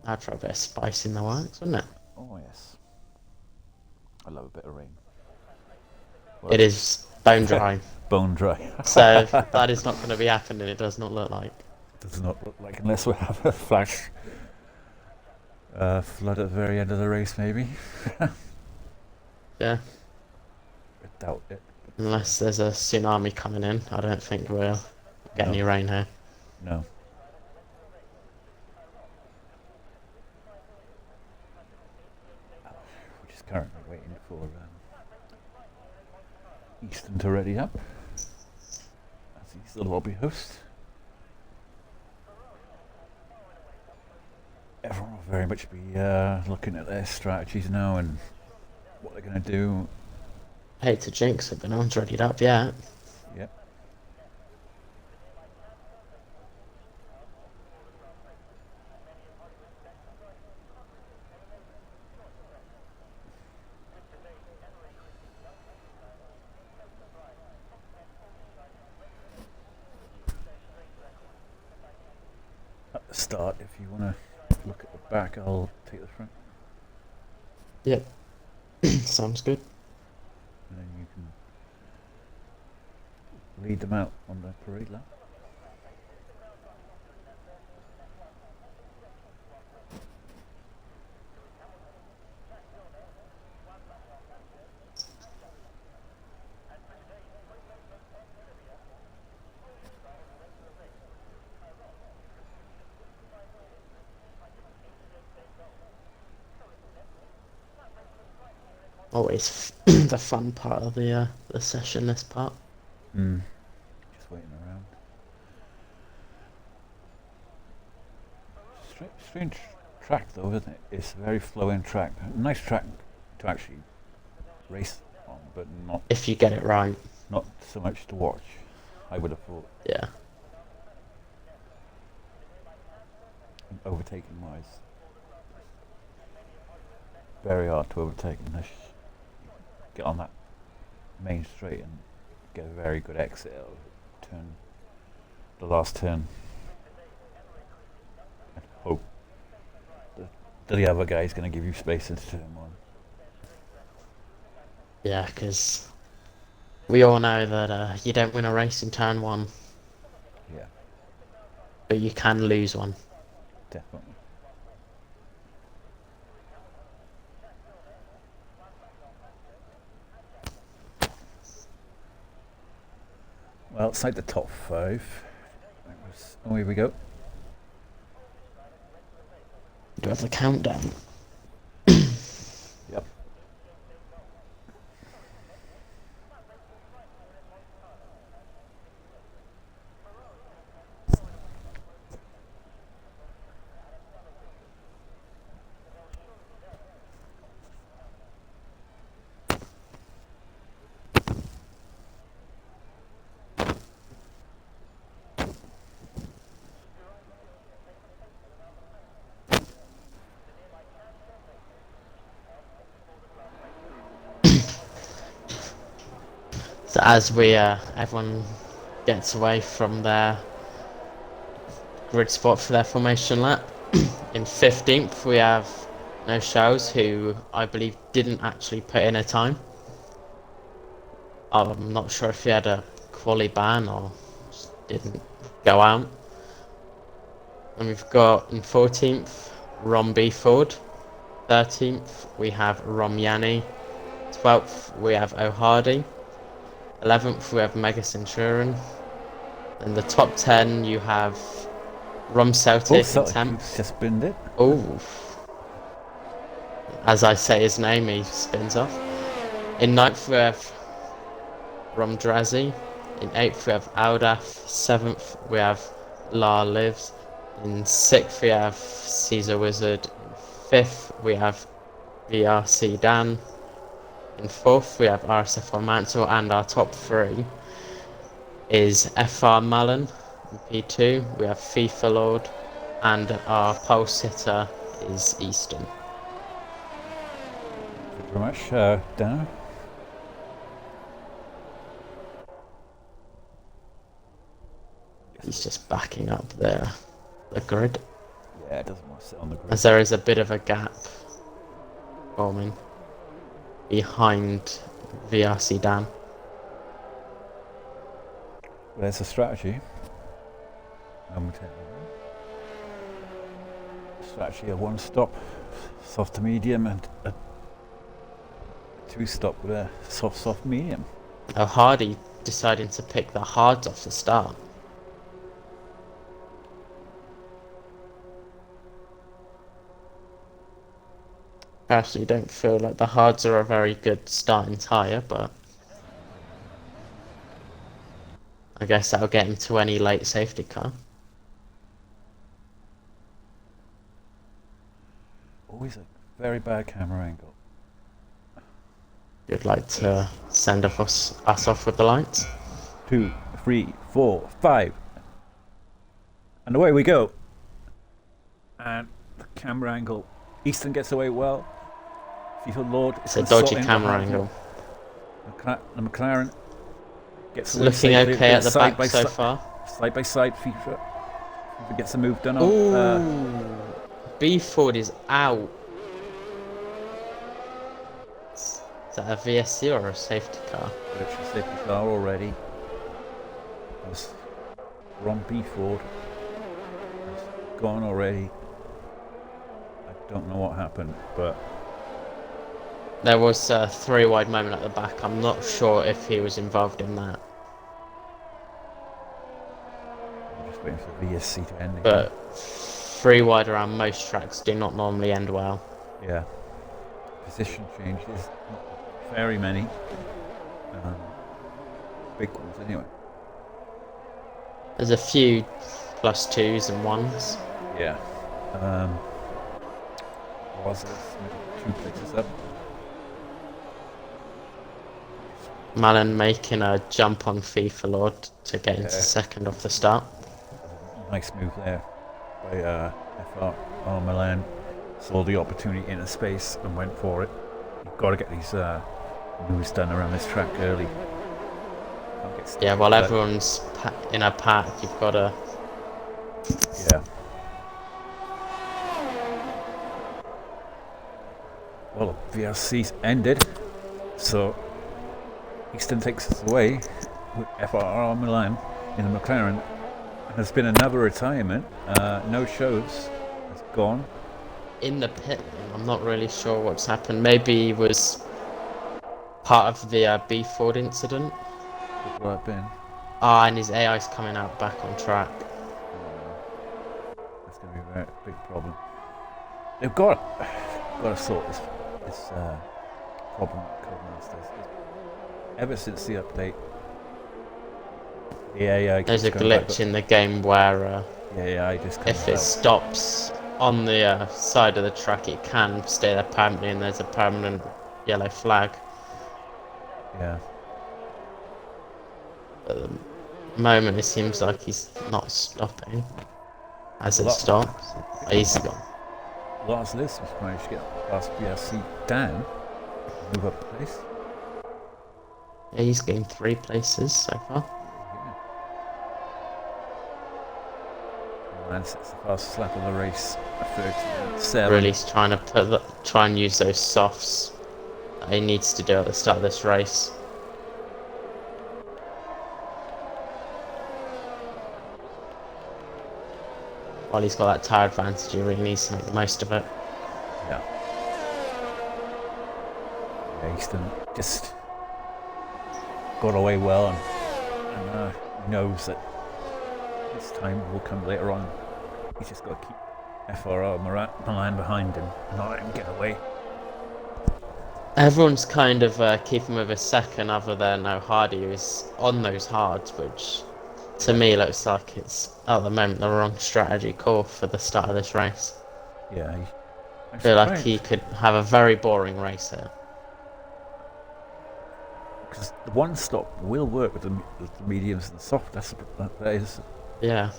I'd throw a bit of spice in the works, wouldn't it? Oh yes, I love a bit of rain. It is bone dry, Bone dry. so that is not going to be happening. It does not look like. Does not look like, unless we have a flash flood at the very end of the race, maybe. Yeah, I doubt it. unless there's a tsunami coming in, I don't think we'll get No. any rain here. No. We're just currently waiting for Easton to ready up, as he's the lobby host. Everyone will very much be looking at their strategies now and what they're going to do. Hate to jinx it, but no one's readied up yet. Yep. At the start, if you want to look at the back, I'll take the front, Yep. Sounds good. and then you can lead them out on the parade lap. Always the fun part of the session. This part. Just waiting around. Strange track though, isn't it? It's a very flowing track. Nice track to actually race on, but If you get it right. not so much to watch, I would have thought. Yeah. Overtaking wise, very hard to overtake unless you get on that main straight and get a very good exit out of turn, the last turn, and hope that the other guy's going to give you space into turn 1. Yeah, because we all know that you don't win a race in turn 1, Yeah, but you can lose one. definitely. Well, outside the top 5. Oh, here we go. Do we have the countdown? Yep. as we everyone gets away from their grid spot for their formation lap. In 15th we have No Shows, who I believe didn't actually put in a time. I'm not sure if he had a quali ban or just didn't go out. And we've got in 14th Rom B Ford. 13th we have Rom Yanni. 12th we have O'Hardy. 11th we have Mega Centurion. In the top 10 you have Rom Celtic in 10th. Just binned it. Oh, as I say his name, he spins off. In 9th we have Rom Drazi. In 8th we have Aldaf. 7th we have La Lives. In 6th we have Caesar Wizard. In 5th we have VRC Dan. In 4th we have RSF1 Mantle, and our top 3 is FR Mullen. In P2 we have FIFA Lord, and our pulse hitter is Easton. Thank you very much, Dan. He's just backing up the grid. Yeah, it doesn't want to sit on the grid. As there is a bit of a gap forming behind VRC Dan. There's a strategy. Strategy a 1-stop, soft to medium, and a 2-stop with a soft medium. Oh, Hardy deciding to pick the hards off the start. Personally, don't feel like the hards are a very good starting tyre, but I guess that'll get him to any late safety car. Always a very bad camera angle. You'd like to send us off with the lights? 2, 3, 4, 5. And away we go. And the camera angle. Easton gets away well. FIFA Lord. It's a dodgy camera angle. The McLaren gets away Looking safely. okay at the Side back so far. Side by side, FIFA gets a move done on. Ooh, B Ford is out. Is that a VSC or a safety car? Virtual safety car already. That's Ron B Ford. It's gone already. I don't know what happened, but there was a 3-wide moment at the back. I'm not sure if he was involved in that. I'm just waiting for the VSC to end. But 3-wide around most tracks do not normally end well. Yeah. Position changes, not very many. Big ones anyway. There's a few +2s and 1s. Yeah. Was it 2 places up? Malin making a jump on FIFA Lord to get into second off the start. Nice move there by FR Milan. Saw the opportunity in a space and went for it. You've got to get these moves done around this track early. Yeah, while everyone's in a pack, you've got to... Yeah. Well, VRC's ended, so Easton takes us away with FRR Milan in the McLaren. And there's been another retirement. No Shows has gone. In the pit lane, I'm not really sure what's happened. Maybe he was part of the B Ford incident. Could well have been. And his AI's coming out back on track. That's going to be a very big problem. They've got to sort this problem with Codemasters. Ever since the update, the AI There's a glitch in the game where the AI just if it stops on the side of the track, it can stay there permanently, and there's a permanent yellow flag. Yeah. At the moment, it seems like he's not stopping as it stops. He's gone. Last list was managed to get past BRC Dan, move up place. Yeah, he's gained 3 places so far. Yeah. Lance sets the fastest lap of the race at 13.7. Really trying to try and use those softs that he needs to do at the start of this race. While he's got that tyre advantage, he really needs to make the most of it. Yeah. Yeah, Easton just got away well and knows that his time will come later on. He's just got to keep FRR Milan behind him and not let him get away. Everyone's kind of keeping with a second other than O'Hardy, who's on those hards, which to me looks like it's at the moment the wrong strategy call for the start of this race. Yeah, I feel like he could have a very boring race here. Because the one stop will work with the mediums and the soft. That is. Yeah.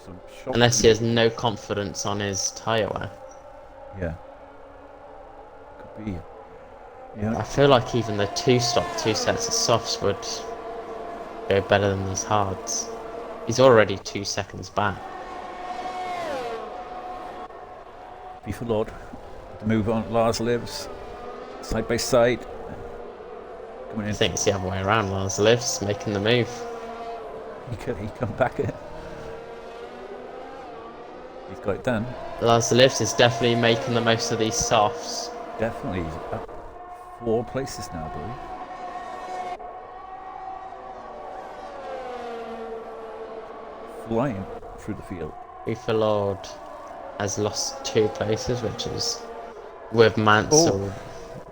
Some shock. Unless he has no confidence on his tyre wear. Yeah. Could be. Yeah. I feel like even the 2 sets of softs would go better than these hards. He's already 2 seconds back. Be for Lord. The move on. Lars lives side by side. Coming in. I think it's the other way around. Lars lives making the move. He come back in. He's got it done. Lars lives is definitely making the most of these softs. Definitely. He's up 4 places now, I believe. Flying through the field. Be for Lord has lost 2 places, which is with Mansell.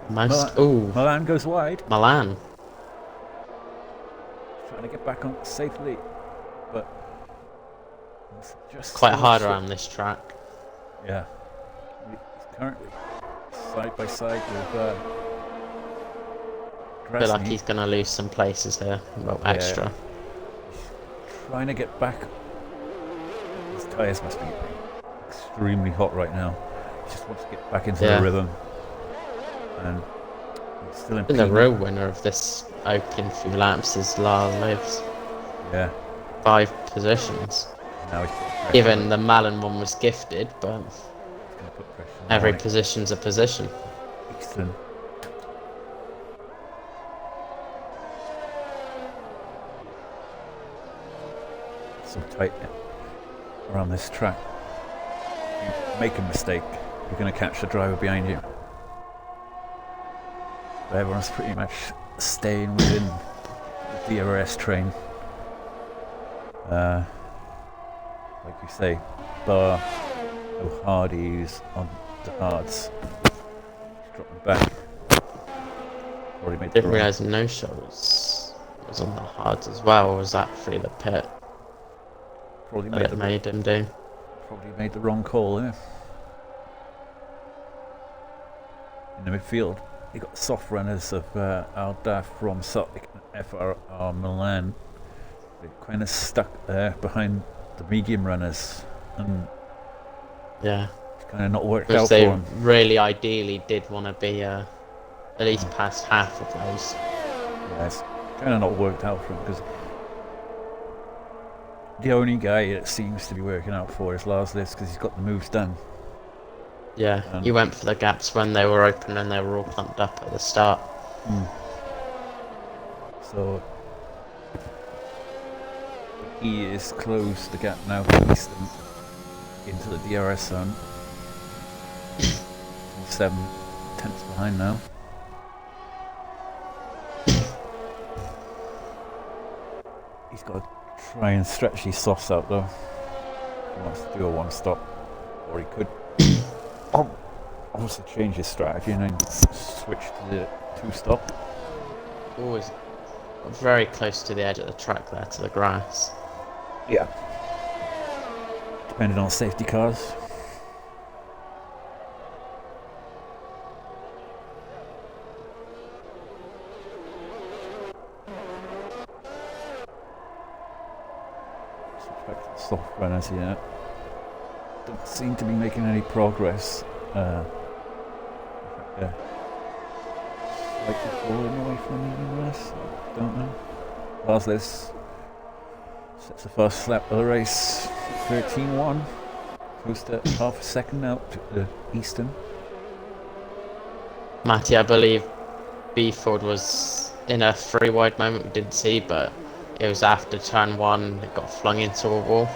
Milan goes wide. Milan. Trying to get back on safely, but it's just quite hard short. around this track. Yeah. He's currently side by side with I feel like he's going to lose some places here. Well, extra. He's trying to get back. His tyres must be extremely hot right now. He just wants to get back into the rhythm. And he's still in the real winner of this opening few laps is Lars lives. Yeah. 5 positions. Now he's even the Malin one was gifted, but every position's a position. Excellent. So tight around this track. If you make a mistake, you're going to catch the driver behind you. But everyone's pretty much staying within the DRS train. Like you say, Bar, O'Hardy's on the hards. He's dropping back. Didn't realise no shows was on the hards as well, or was that through the pit? Probably made him do. Probably made the wrong call, yeah. In the midfield, you got the soft runners of Aldaf from Celtic and FRR Milan. They're kind of stuck there behind the medium runners, and it's kind of not worked out for them. They really ideally did want to be at least past half of those. Yeah, it's kind of not worked out for them because the only guy it seems to be working out for is Lars Liss because he's got the moves done. Yeah, he went for the gaps when they were open and they were all clumped up at the start. So he is closed the gap now to Easton into the DRS zone. 7 tenths behind now. He's got to try and stretch these softs out though. He wants to do a 1 stop, or he could obviously change his strategy and then switch to the 2 stop. Always very close to the edge of the track there, to the grass. Yeah. Depending on safety cars. Soft runners here don't seem to be making any progress. slightly falling away from the medium race. Don't know. Lars sets the first lap of the race. 13-1. Close to half a second now to the Eastern. Matty, I believe Beeford was in a 3 wide moment we didn't see, but it was after turn 1 it got flung into a wall.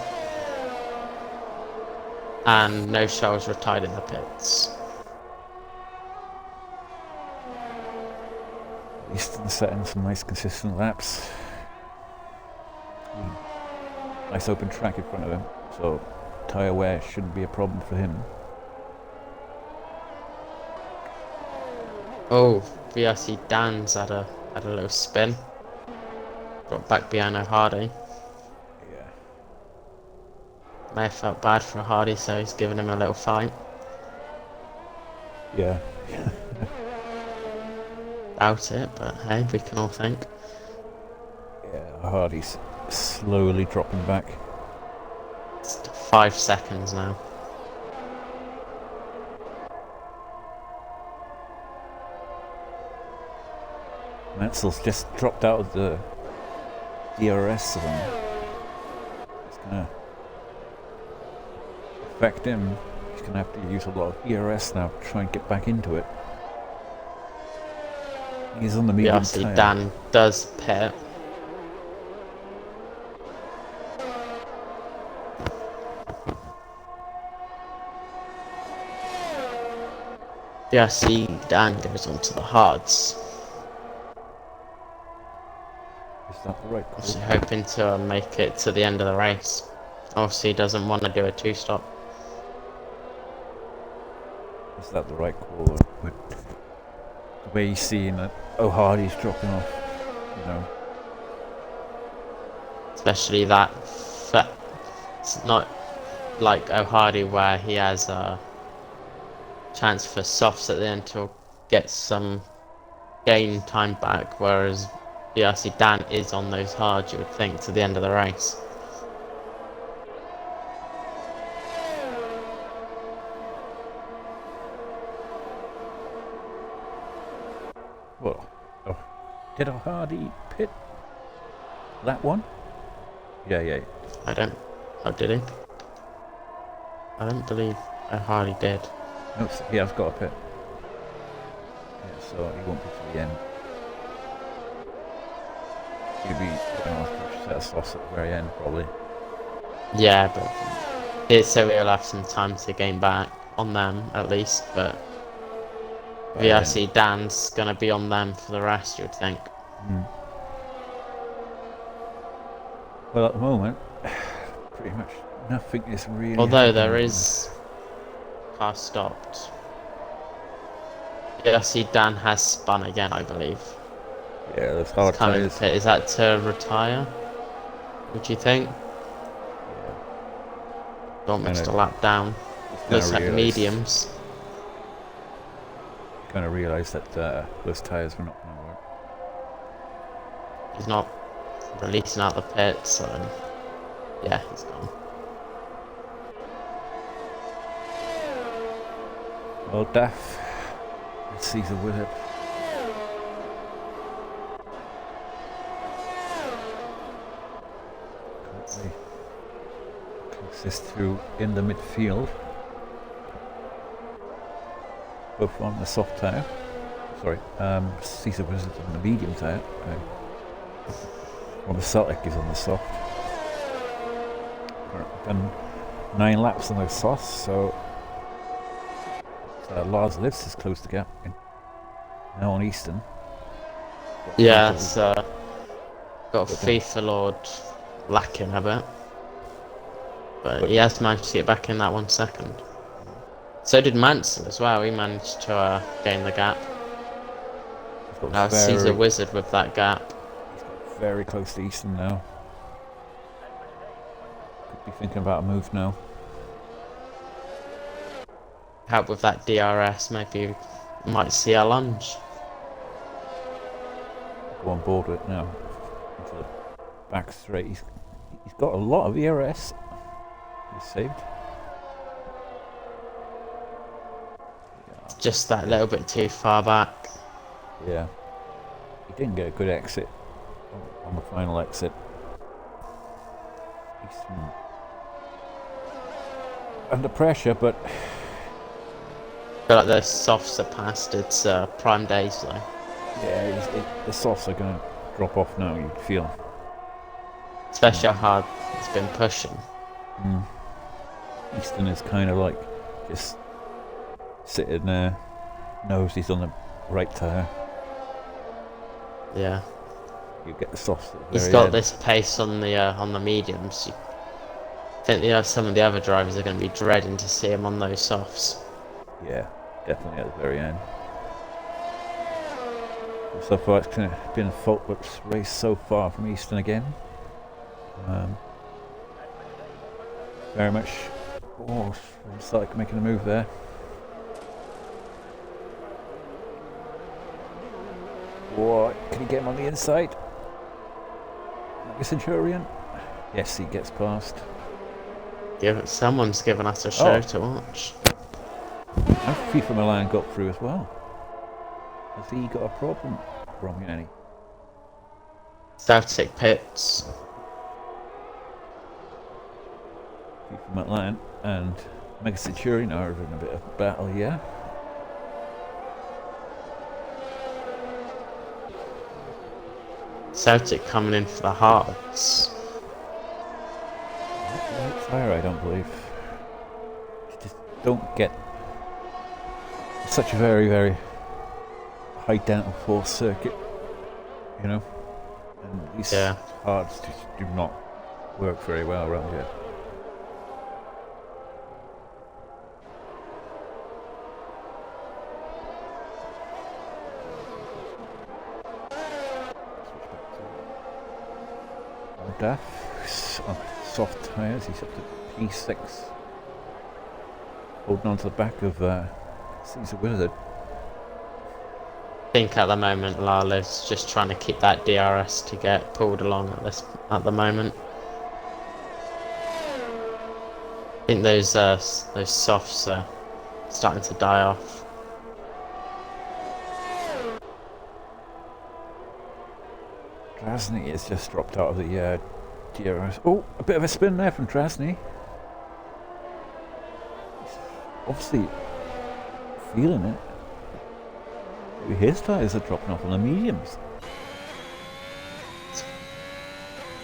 And no shells were tied in the pits. Eastern setting some nice consistent laps. Nice open track in front of him, so tyre wear shouldn't be a problem for him. Oh, VRC Dan's had a little spin. Got back behind O'Hardy. Yeah. May have felt bad for O'Hardy, so he's giving him a little fight. Yeah. Doubt it, but hey, we can all think. Yeah, Hardy's slowly dropping back. It's 5 seconds now. Mansell's just dropped out of the DRS zone. It's gonna affect him. He's gonna have to use a lot of ERS now to try and get back into it. He's on the medium tyre. Dan does pit. VRC Dan goes on to the hards. Is that the right Obviously call? hoping to make it to the end of the race. Obviously he doesn't want to do a 2-stop. Is that the right call? With the way you're seeing that O'Hardy's dropping off, you know. Especially that it's not like O'Hardy where he has a chance for softs at the end to get some gain time back, whereas VRC Dan is on those hards, you would think, to the end of the race. Well, oh, did O'Hardy pit that one? Yeah. Oh, did he? I don't believe O'Hardy did. No, he has got a pit. Yeah, so he won't be to the end. He'll be putting on a set of softs at the very end, probably. Yeah, but so he'll have some time to gain back on them at least, but VRC Dan's gonna be on them for the rest, you would think. Well, at the moment, pretty much nothing is really. Although there is car stopped. VRC Dan has spun again, I believe. Yeah, there's hard tyres. Is that to retire? Would you think? Almost a lap down. Looks like mediums. Kind of realised that those tyres were not going to work. He's not releasing out the pits, so yeah, he's gone. Well, Daff, let's see the with it. Closest through in the midfield. Both on the soft tyre. Sorry, Caesar Wizard on the medium tyre. Okay. Well, the Celtic is on the soft. Done 9 laps on those softs, so Lars Lives has closed the gap. Now on Eastern. Yeah, it's got FIFA Lord lacking a bit. But he has managed to get back in that 1 second. So did Mansell as well, he managed to gain the gap. Now Caesar Wizard with that gap. He's got very close to Eastern now. Could be thinking about a move now. Help with that DRS, maybe we might see a lunge. Go on board with it now. Into the back straight. He's got a lot of ERS. He's saved. Just that little bit too far back. Yeah. He didn't get a good exit on the final exit. He's under pressure, but I feel like those softs are past its prime days though. yeah, the softs are going to drop off now, you feel. Especially how hard it's been pushing. Easton is kind of like just sitting there, knows he's on the right tyre. Yeah. You get the softs at the He's very got end. this pace on the mediums. I think some of the other drivers are going to be dreading to see him on those softs. Yeah, definitely at the very end. So far it's kind of been a faultless race so far from Easton again. Very much. Oh, looks like making a move there. What? Can he get him on the inside? Like a Centurion? Yes, he gets past. Someone's given us a show to watch. And FIFA Milan got through as well. Has he got a problem, Romiani? Celtic pits. FIFA Milan and Mega Centurion are in a bit of battle here. Celtic coming in for the hearts. Fire, I don't believe. You just don't get such a very, very high downforce circuit, you know. And these hards just do not work very well around here. Duff on soft tyres, he's up to P6. Holding on to the back of Caesar Wizard. I think at the moment Lala's just trying to keep that DRS to get pulled along at the moment. I think those softs are starting to die off. Drasny has just dropped out of the DRS. Oh, a bit of a spin there from Drasny. He's obviously feeling it. Maybe his tyres are dropping off on the mediums.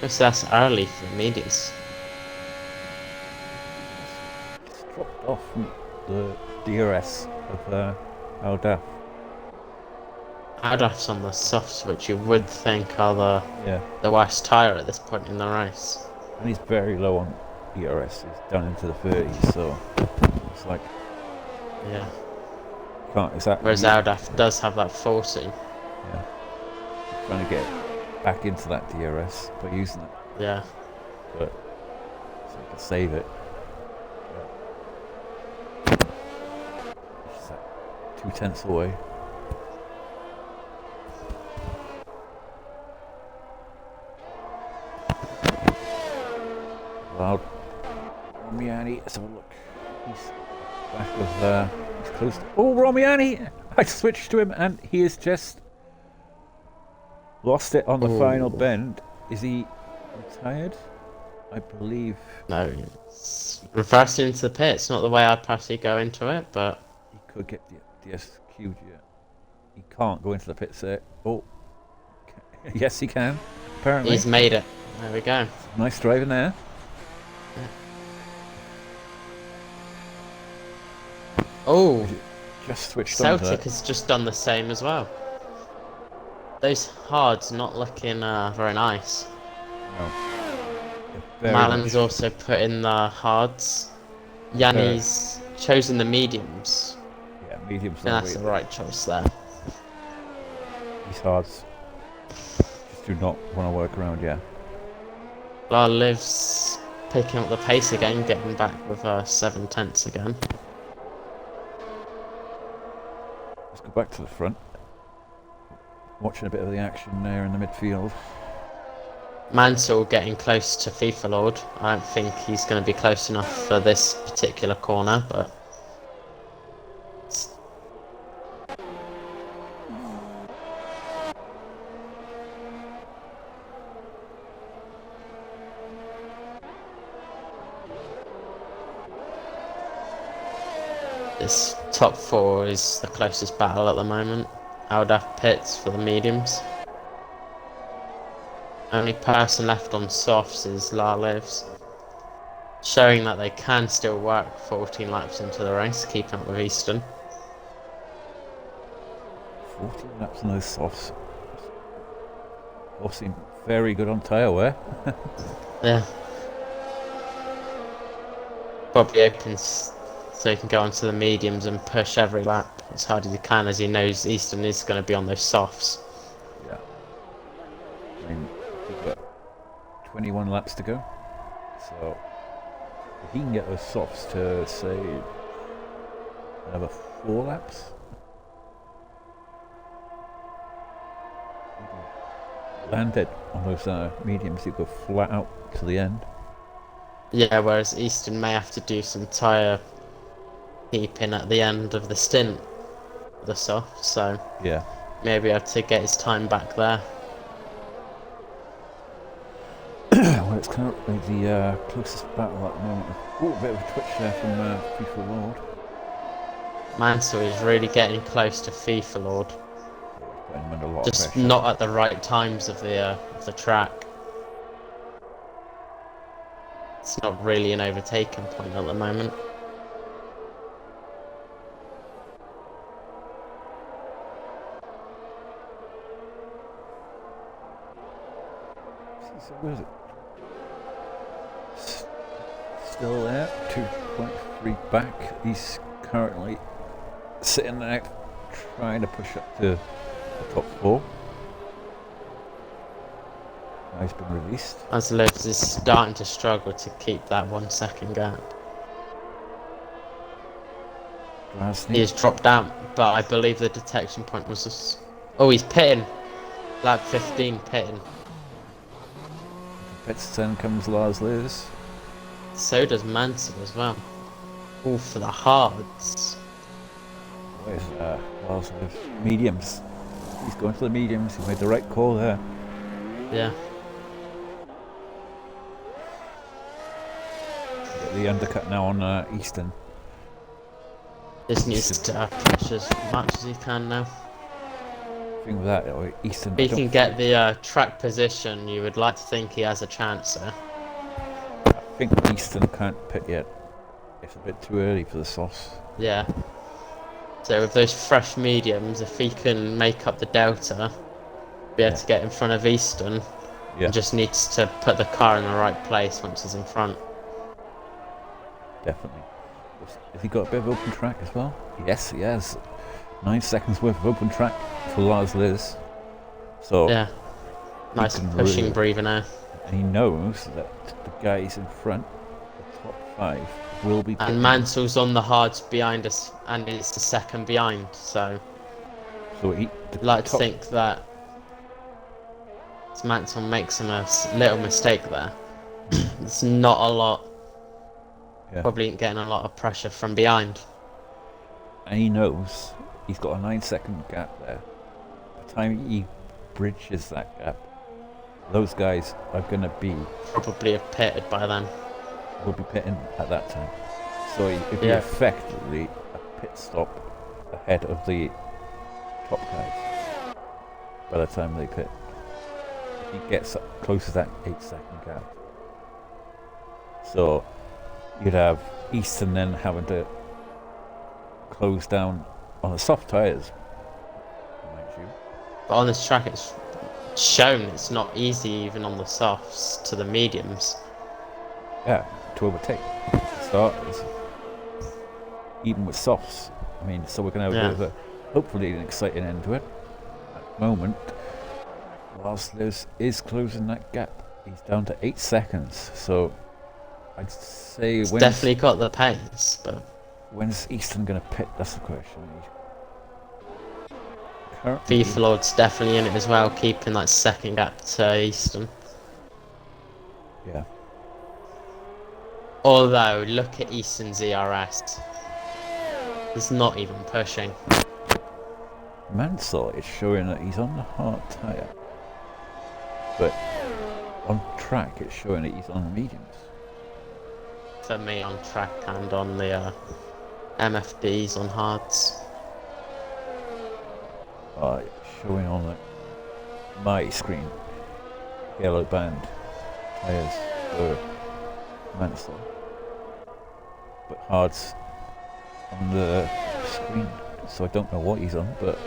Guess that's early for the mediums. It's dropped off from the DRS of Aldaf. Adaf's on the softs, which you would think are the worst tyre at this point in the race. And he's very low on DRS. He's down into the 30s, so it's like can't exactly. Whereas Aldaf does have that 40. Yeah, trying to get back into that DRS by using it. Yeah. But so he can save it. She's like 2/10 away. Loud. Romiani, let's have a look. He's back of he's close to, oh, Romiani! I switched to him and he has just lost it on the final bend. Is he retired? I believe. No, it's reversing into the pit. It's not the way I'd personally go into it, but He could get the DSQ'd yet. He can't go into the pit set. Oh. Yes, he can. Apparently. he's made it. There we go. Nice driving there. Oh, Just switched on to Celtic that. has just done the same as well. Those hards not looking very nice. No. Very Malan's much. also put in the hards. Yanni's chosen the mediums. Yeah, mediums. I think that's the right choice there. These hards just do not want to work around, yeah. Lar lives picking up the pace again, getting back with 7/10 again. Let's go back to the front. Watching a bit of the action there in the midfield. Mansell getting close to FIFA Lord. I don't think he's going to be close enough for this particular corner, but This top 4 is the closest battle at the moment. I would have pits for the mediums. Only person left on softs is La Lives, showing that they can still work 14 laps into the race, keeping up with Easton. 14 laps on those softs. All seem very good on tyre wear. Yeah. Probably opens so he can go onto the mediums and push every lap as hard as he can, as he knows Easton is going to be on those softs. Yeah. I mean, we've got 21 laps to go. So, if he can get those softs to, say, another 4 laps, landed on those mediums, you go flat out to the end. Yeah, whereas Easton may have to do some tyre keeping at the end of the stint, the soft, so Yeah. maybe able to get his time back there. Well, it's currently the closest battle at the moment. Oh, a bit of a twitch there from FIFA Lord. Mansell is really getting close to FIFA Lord, Putting him under a lot of just pressure. not at the right times of the track. It's not really an overtaking point at the moment. So where is it? Still there, 2.3 back. He's currently sitting there trying to push up to the top 4. Now he's been released. As Lives is starting to struggle to keep that 1 second gap. Grasny. He has dropped out, but I believe the detection point was just... Oh, he's pitting! Lap 15 pitting. Pits, then comes Lars Lewis. So does Mansell as well. All for the hards. Where's Lars Lewis? Mediums. He's going for the mediums. He made the right call there. Yeah. Get the undercut now on Easton. Just needs to push as much as he can now. Thing with that, Easton. If he can get the track position, you would like to think he has a chance there. I think Easton can't pit yet. It's a bit too early for the sauce. Yeah. So with those fresh mediums, if he can make up the delta, be able to get in front of Easton, Yeah, he just needs to put the car in the right place once he's in front. definitely. Has he got a bit of open track as well? Yes, he has. 9 seconds worth of open track for Lars Liz. So Yeah. Nice can pushing, really- breathing air. and he knows that the guys in front, the top 5, will be pitting. And Mansell's on the hards behind us, and it's the second behind, so So I'd like to think that Mansell makes a little mistake there. It's not a lot, Yeah. probably ain't getting a lot of pressure from behind. And he knows he's got a 9-second gap there. By the time he bridges that gap, those guys are going to be Probably have pitted by then. will be pitting at that time. So it'd be Yeah. effectively a pit stop ahead of the top guys by the time they pit. If he gets up close to that 8-second gap. So you'd have Easton then having to close down on the soft tyres, mind you. But on this track, it's shown it's not easy even on the softs to the mediums. Yeah, to overtake starters. Even with softs. I mean, so we're going to have a bit of a, hopefully an exciting end to it. At the moment, Lars Lewis is closing that gap. He's down to 8 seconds. So I'd say It's definitely got the pace, but when's Easton going to pit? That's the question. Currently, FIFA Lord's definitely in it as well, keeping that second gap to Easton. yeah. Although, look at Easton's ERS. He's not even pushing. Mansell is showing that he's on the hard tyre. But on track, it's showing that he's on the mediums. For me on track and on the MFDs on hards. Showing on my screen, yellow band tyres for Mansell, but hards on the screen, so I don't know what he's on, but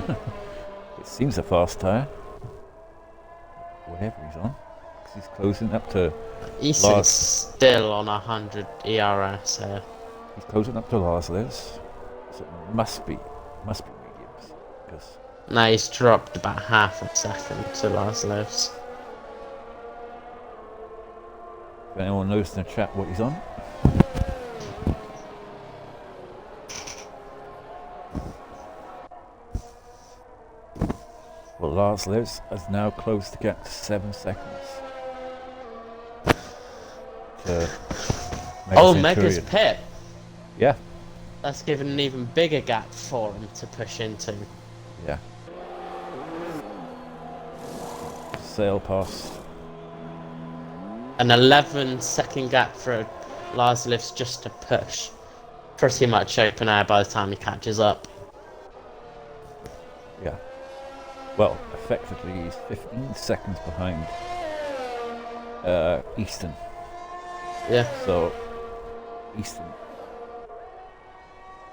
it seems a fast tyre, whatever he's on, because he's closing up to Easton's still on 100 ERS here. He's closing up to Lars Lives, so it must be mediums, because No, he's dropped about half a second to Lars Lives. if anyone knows in the chat what he's on. Well, Lars Lives has now closed the gap to 7 seconds. To Mega's pit! Yeah. That's given an even bigger gap for him to push into. Yeah. Sail past. An 11-second gap for Lars Lives just to push. Pretty much open air by the time he catches up. Yeah. Well, effectively he's 15 seconds behind Easton. Yeah. So Easton,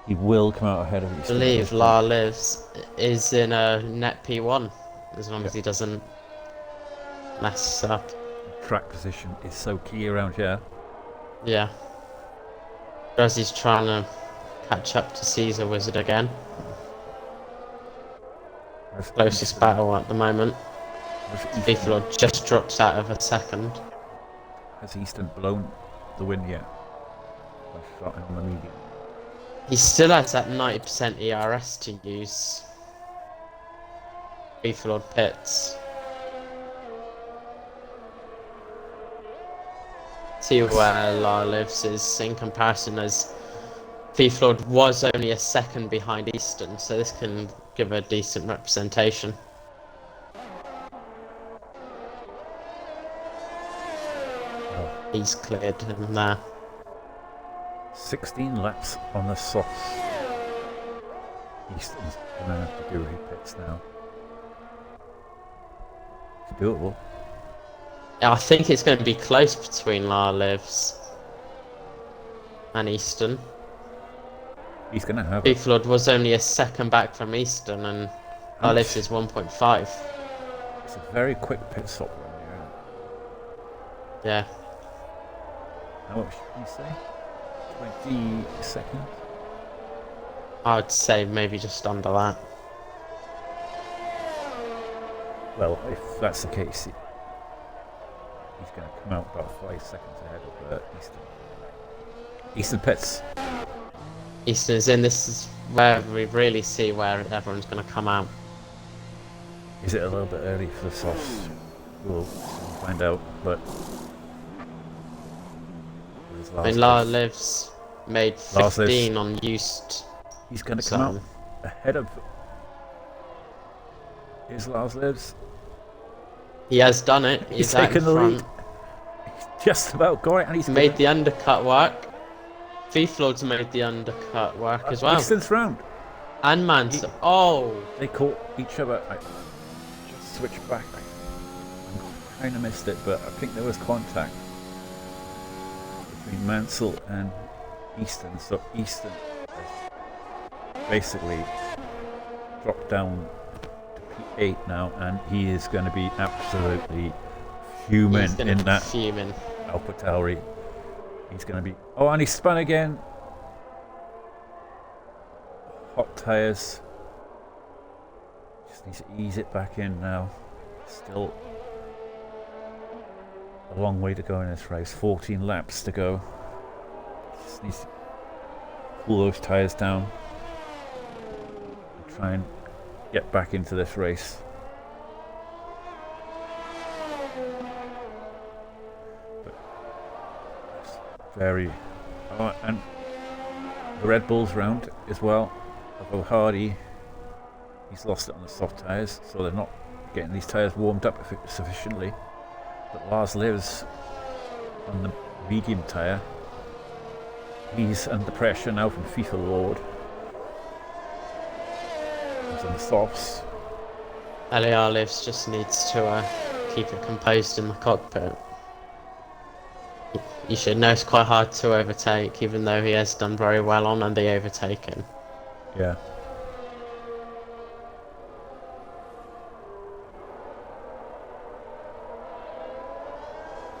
he will come out ahead of Easton. I believe Lars Lives is in a net P1 as long as he doesn't mess up. Track position is so key around here. Yeah. Whereas he's trying to catch up to Caesar Wizard again. Closest battle at the moment. Beeflord just drops out of a second. Has Easton blown the wind yet? By starting on the medium. He still has that 90% ERS to use. Beeflord pits. See where La Lives is in comparison, as Beeflord was only a second behind Easton, so this can give a decent representation. He's cleared him there. 16 laps on the softs. Easton's gonna have to do his pits now. It's doable. I think it's going to be close between La Lives and Easton. He's gonna have Beeflord was only a second back from Easton, and La Lives is 1.5. It's a very quick pit stop run here. Yeah. How much did you say? 20 seconds? I would say maybe just under that. Well, if that's the case, he's going to come out about 5 seconds ahead of Easton. Easton pits. Easton is in. This is where we really see where everyone's going to come out. Is it a little bit early for the softs? We'll find out, but... I mean, La Lives made 15 on used. He's going to come out ahead of... Is Lars Lives? He has done it. He's taken the lead. He's just about got it, and he's made the undercut work. Beeflord's made the undercut work as well. Easton's round. And Manson. Oh! They caught each other. I just switched back. I kind of missed it, but I think there was contact between Mansell and Easton. So Easton has basically dropped down to P8 now, and he is going to be absolutely fuming in that AlphaTauri. He's going to be... Oh, and he spun again. Hot tyres. Just needs to ease it back in now. Still a long way to go in this race. 14 laps to go. Just needs to cool those tyres down and try and get back into this race. Very... Oh, and the Red Bull's round as well. Although Hardy, he's lost it on the soft tyres, so they're not getting these tyres warmed up sufficiently. But Lars Lives on the medium tyre. He's under pressure now from FIFA Lord. He's on the softs. LAR Lives just needs to keep it composed in the cockpit. You should know it's quite hard to overtake, even though he has done very well on the overtaking. Yeah.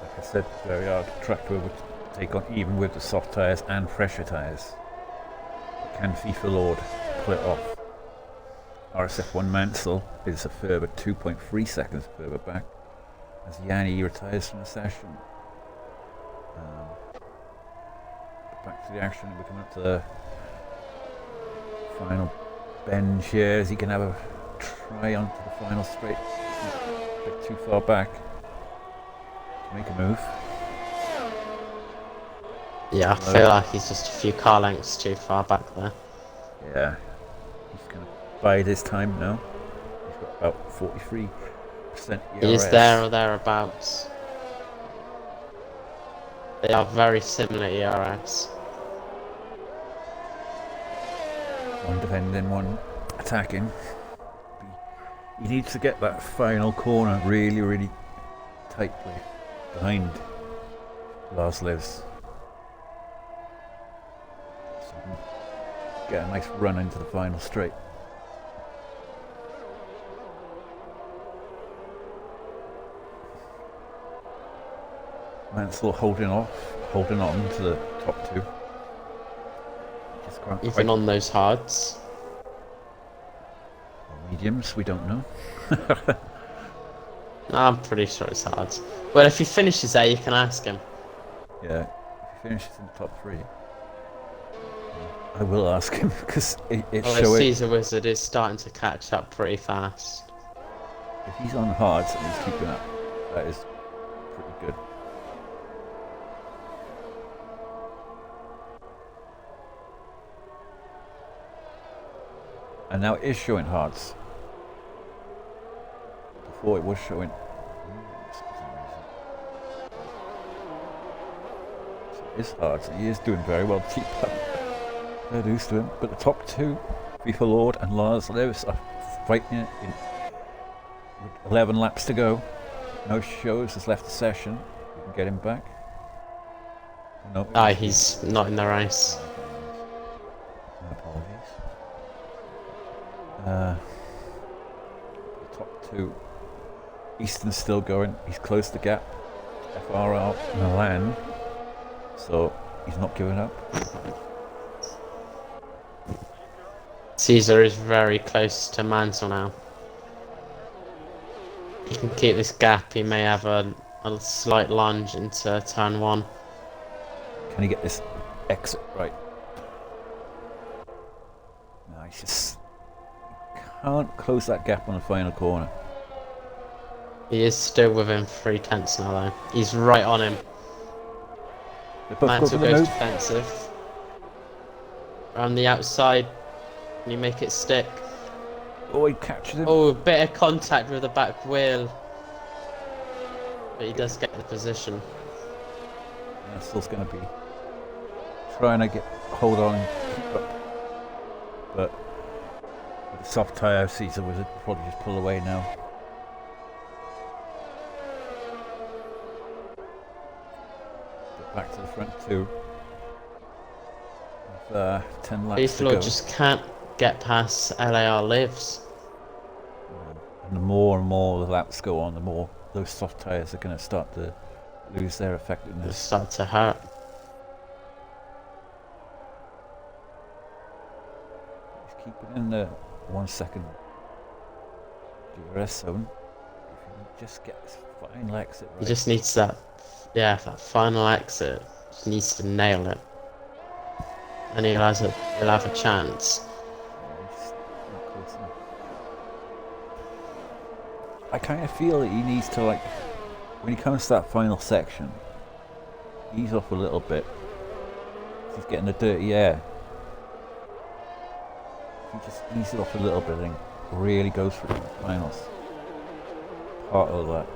Like I said, very hard track to overtake on, even with the soft tyres and pressure tyres. Can FIFA Lord pull it off? RSF1 Mansell is a further 2.3 seconds further back as Yanni retires from the session. Back to the action, we're coming up to the final bend here. Is he going to have a try onto the final straight? A bit too far back to make a move. Yeah, I feel like he's just a few car lengths too far back there. Yeah, he's going to bide his time now. He's got about 43% ERS. He is there or thereabouts. They are very similar ERS. One defending, one attacking. He needs to get that final corner really, really tightly behind Lars Lives. So he can get a nice run into the final straight. Mansell holding on to the top two. Even on those hards. Or mediums, we don't know. I'm pretty sure it's hards. Well, if he finishes there, you can ask him. Yeah, if he finishes in the top three, I will ask him because it's well, showing. Caesar Wizard is starting to catch up pretty fast. If he's on hards and he's keeping up, that is pretty good. And now it is showing hards. Before it was showing mediums for some reason. So it is hards, and he is doing very well to keep up. Fair dues to him. But the top two, FIFA Lord and Lars Lewis, are fighting it with 11 laps to go. No shows has left the session. We can get him back. No. He's not in the race. My apologies. The top two. Easton's still going. He's closed the gap. FRR Milan. So he's not giving up. Caesar is very close to Mansell now. He can keep this gap. He may have a slight lunge into turn one. Can he get this exit right? No, he just can't close that gap on the final corner. He is still within 3/10 now though. He's right on him. Mansell goes defensive. Around the outside. Can you make it stick? Oh, he captured him. Oh, a bit of contact with the back wheel. But he does get the position. Mansell's going to be trying to hold on and keep up. But with the soft tyre, Caesar Wizard probably just pull away now. Get back to the front two. With 10 laps to go. just can't get past LAR Lives. And the more and more the laps go on, the more those soft tyres are going to start to lose their effectiveness. They start to hurt. He's keeping in the 1 second DRS zone. If he just gets final exit right. He just needs that final exit. Just needs to nail it. And he'll have a chance. He's not close enough. I kind of feel that he needs to, like, when he comes to that final section, ease off a little bit. He's getting the dirty air. If he just eases off a little bit and really goes for it in the finals, part of that,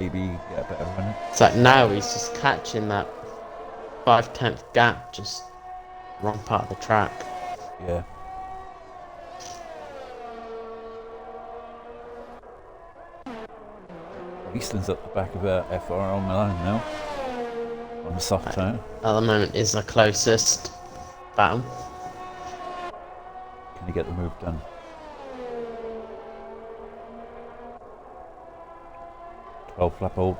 maybe get a better run. It's like now he's just catching that 5/10 gap, just wrong part of the track. Yeah. Easton's at the back of FR on Milan now. On the soft tyre. At the moment is the closest battle. Can he get the move done? 12 lap old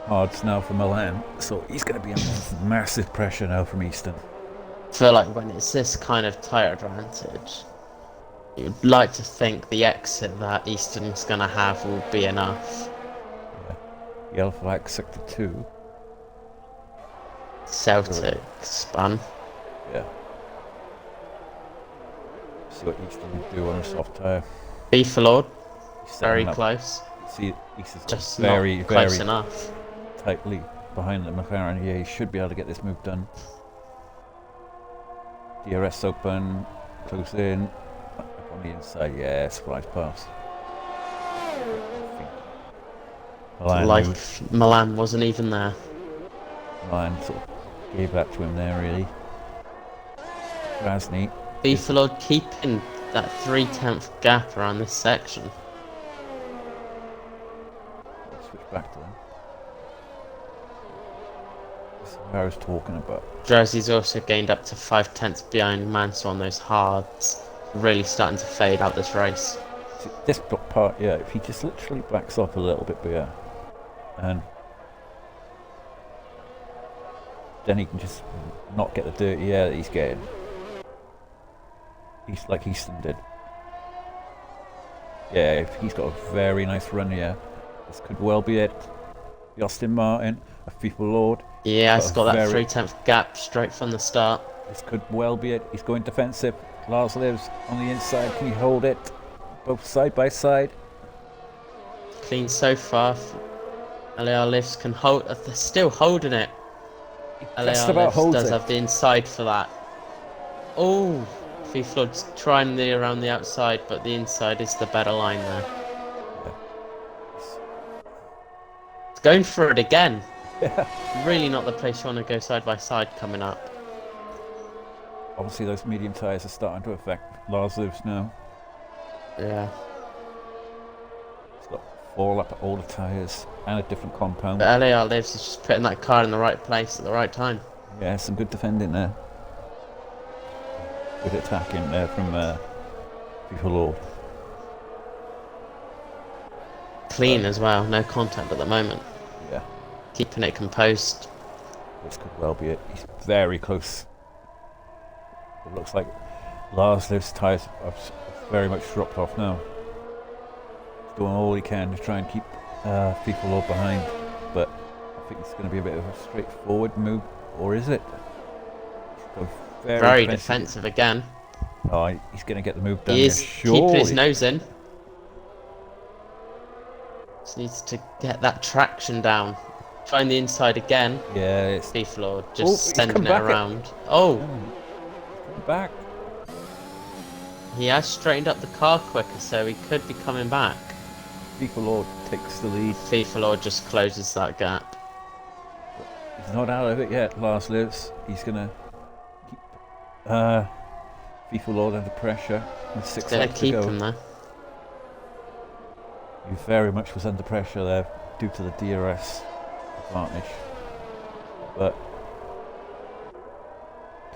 hards now for Milan, so he's going to be under massive pressure now from Easton. I feel like when it's this kind of tyre advantage, you'd like to think the exit that Easton's going to have will be enough. Yeah. Yellow flag, sector 2. Celtic spun. Yeah. See what Easton can do on a soft tyre. B for Lord, very close. See, Easton's Just very, not close very enough. tightly behind the McLaren. Yeah, he should be able to get this move done. DRS open, close in, up on the inside. Yeah, flies past. Milan wasn't even there. Milan sort of gave that to him there, really. Krasny. B for Lord keeping that 3/10 gap around this section. Switch back to them. This is what I was talking about. Jersey's also gained up to 5/10 behind Mansell on those hards. Really starting to fade out this race. See, this part, yeah, if he just literally backs off a little bit here, and then he can just not get the dirty air that he's getting. He's like Easton did. Yeah, he's got a very nice run here. This could well be it. The Aston Martin, a FIFA Lord. Yeah, it's got that 3/10 gap straight from the start. This could well be it. He's going defensive. Lars lives on the inside. Can he hold it? Both side by side. Clean so far. LAR Lives can hold. They're still holding it. Just LAR about holds Lives does it. have the inside for that. Oh, Flood's trying around the outside, but the inside is the better line there. Yeah. It's going for it again. Yeah. Really not the place you want to go side by side coming up. Obviously, those medium tyres are starting to affect Lars lives now. Yeah. He's got 4 lap older tyres and a different compound. But LAR Lives is just putting that car in the right place at the right time. Yeah, some good defending there. Good attacking there from FIFA Lord. Clean as well, no contact at the moment. Yeah. Keeping it composed. This could well be it. He's very close. It looks like Lars Lives' tyres have very much dropped off now. He's doing all he can to try and keep FIFA Lord behind, but I think it's going to be a bit of a straightforward move, or is it? Very defensive again. Oh, he's going to get the move done. He is surely. keeping his nose in. Just needs to get that traction down. Trying the inside again. Yeah, it's Floor just sending it around. Come back. He has straightened up the car quicker, so he could be coming back. FIFA Lord takes the lead. Floor just closes that gap. He's not out of it yet. Lars lives. He's going to keep FIFA Lord under pressure with 6 laps to go. Keep him there. He very much was under pressure there due to the DRS advantage. But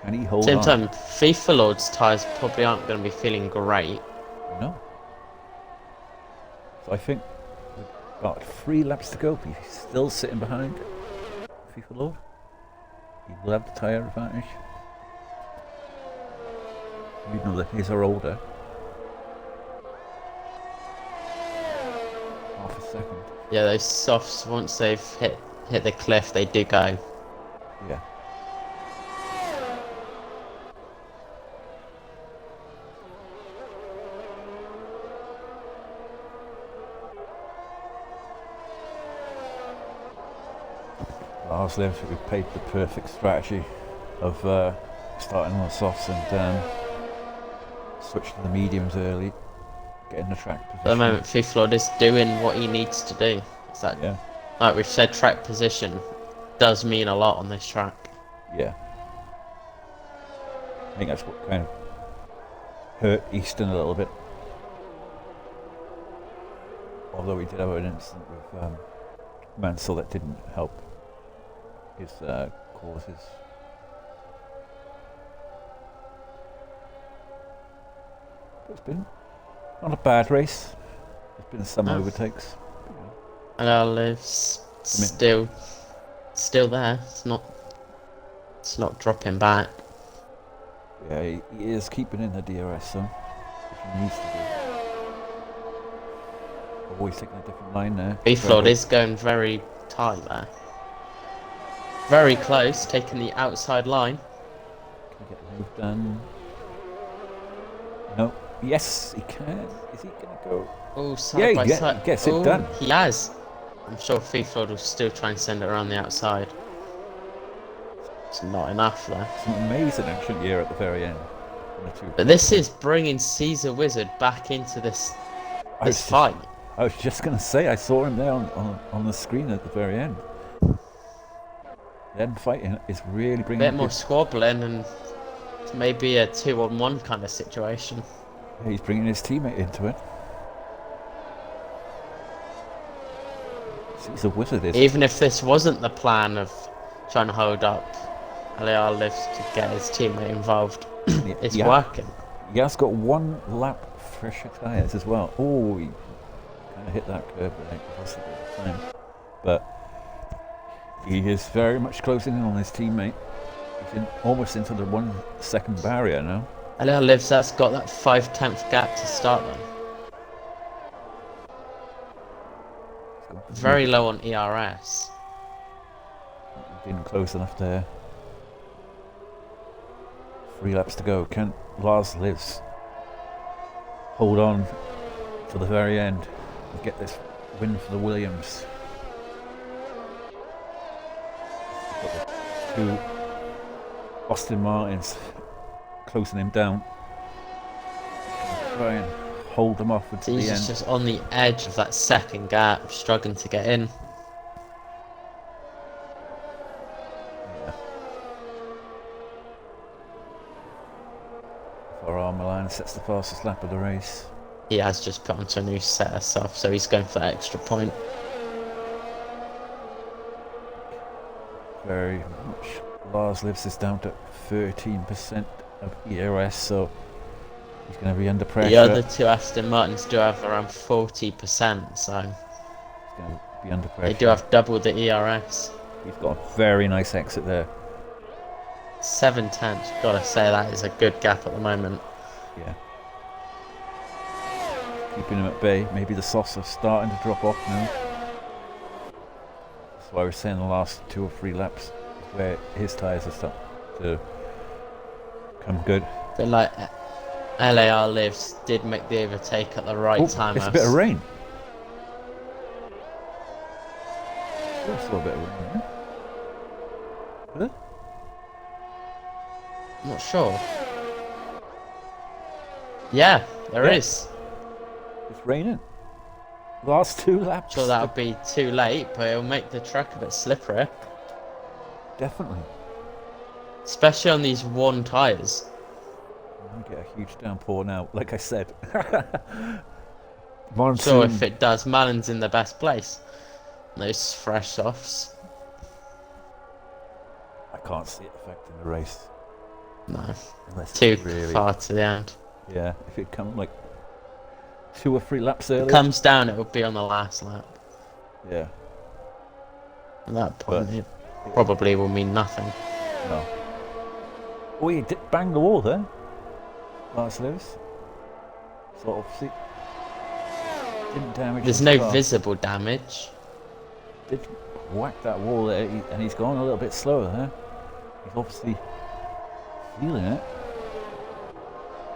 can he hold on? Same time, FIFA Lord's tyres probably aren't going to be feeling great. No. So I think we've got 3 laps to go. He's still sitting behind FIFA Lord. He will have the tyre advantage. You know that his are older. Half a second. Yeah, those softs, once they've hit the cliff, they do go. Yeah. Lars lives. We played the perfect strategy of starting on the softs and switch to the mediums early, getting the track position. At the moment, FIFA Lord is doing what he needs to do. It's that, Yeah. like we've said, track position does mean a lot on this track. Yeah. I think that's what kind of hurt Easton a little bit. Although we did have an incident with Mansell, that didn't help his causes. It's been not a bad race. There's been some overtakes. And our lives still there. It's not dropping back. Yeah, he is keeping in the DRS zone, which he needs to do. Always taking a different line there. B-Floyd is going very tight there. Very close, taking the outside line. Can he get the move done? No. Yes, he can. Is he going to go? Oh, side by side. He gets it done. He has. I'm sure B-Floyd will still try and send it around the outside. It's not enough there. It's an amazing action here at the very end. But this is bringing Caesar Wizard back into this fight. I was just going to say, I saw him there on the screen at the very end. The end fighting is really bringing... A bit more squabbling and maybe a 2-on-1 kind of situation. Yeah, he's bringing his teammate into it. He's a wizard. Even if this wasn't the plan of trying to hold up LAR Lives to get his teammate involved, it's working. He has got one lap fresher tyres as well. Oh, he kind of hit that curb there, possibly at the time. But he is very much closing in on his teammate. He's almost into the 1 second barrier now. LAR Lives, that's got that 5/10 gap to start then. Very low on ERS. Didn't close enough there. 3 laps to go. Can Lars Lives hold on to the very end and get this win for the Williams? Got the 2 Austin Martins closing him down. Try and hold them off until the end. He's just on the edge of that second gap, struggling to get in. Milan sets the fastest lap of the race. He has just put onto a new set of stuff, so he's going for that extra point. Very much. Lars Lives is down to 13% of ERS, so he's going to be under pressure. The other 2 Aston Martins do have around 40%, so he's going to be under pressure. They do have double the ERS. He's got a very nice exit there. 7/10, gotta say that is a good gap at the moment. Yeah. Keeping him at bay. Maybe the softs are starting to drop off now. That's why we're saying the last 2 or 3 laps where his tyres are starting to come good. But like LAR Lives did make the overtake at the right time. It's a bit of rain. I saw a bit of rain, yeah? Is it? I'm not sure. Yeah, there is. It's raining. Last 2 laps. Sure, that'll be too late, but it'll make the track a bit slippery. Definitely. Especially on these 1 tyres. We get a huge downpour now, like I said. So if it does, Malin's in the best place. Those fresh softs. I can't see it affecting the race. No. Unless Too really far to the end. Yeah, if it comes like 2 or 3 laps early. If it comes down, it will be on the last lap. Yeah. At that point, it probably will mean nothing. No. Oh, he did bang the wall there. Lars Lewis. Sort of see. Didn't damage. There's no visible damage. Did whack that wall there, and he's gone a little bit slower there. He's obviously feeling it.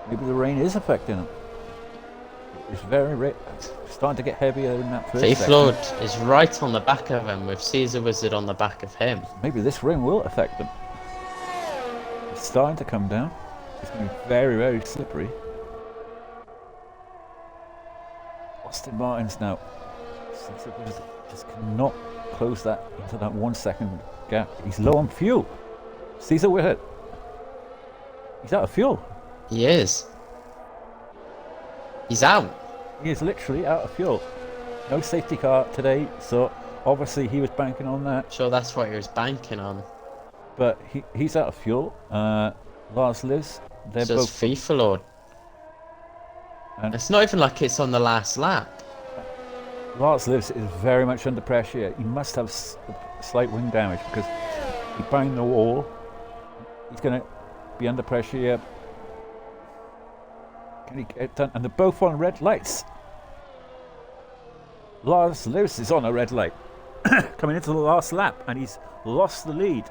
Maybe the rain is affecting him. It's very starting to get heavier in that first section. Floyd is right on the back of him with Caesar Wizard on the back of him. Maybe this rain will affect them. It's starting to come down. It's going to be very slippery. Austin Martins now. Caesar Wizard just cannot close that into that 1 second gap. He's low on fuel. Caesar Wizard. He's out of fuel. He is. He's out. He is literally out of fuel. No safety car today, so obviously he was banking on that, Sure, that's what he was banking on. but he's out of fuel. Lars lives. They're It's just both. FIFA Lord. And It's not even like it's on the last lap. Lars lives is very much under pressure. He must have slight wing damage because he banged the wall. He's going to be under pressure here. Can he get it done? And they're both on red lights. Lars Lewis is on a red light coming into the last lap, and he's lost the lead.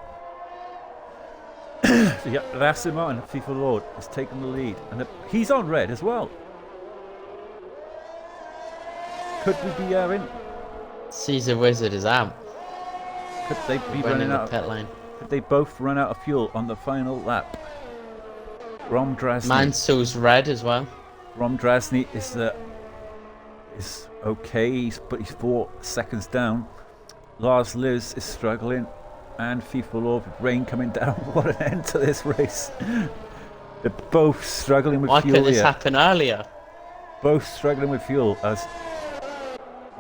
So yeah, Aston Martin, FIFA Lord, has taken the lead, and he's on red as well. Could we be in? Caesar Wizard is out. Could they be running Running the out? pit lane. Could they both run out of fuel on the final lap? Rom Drasny. Mansell's red as well. Rom Drasny is okay, but he's 4 seconds down. Lars Liz is struggling, and FIFA Lord with rain coming down. What an end to this race! They're both struggling with Why fuel couldn't this here. happen earlier? Both struggling with fuel as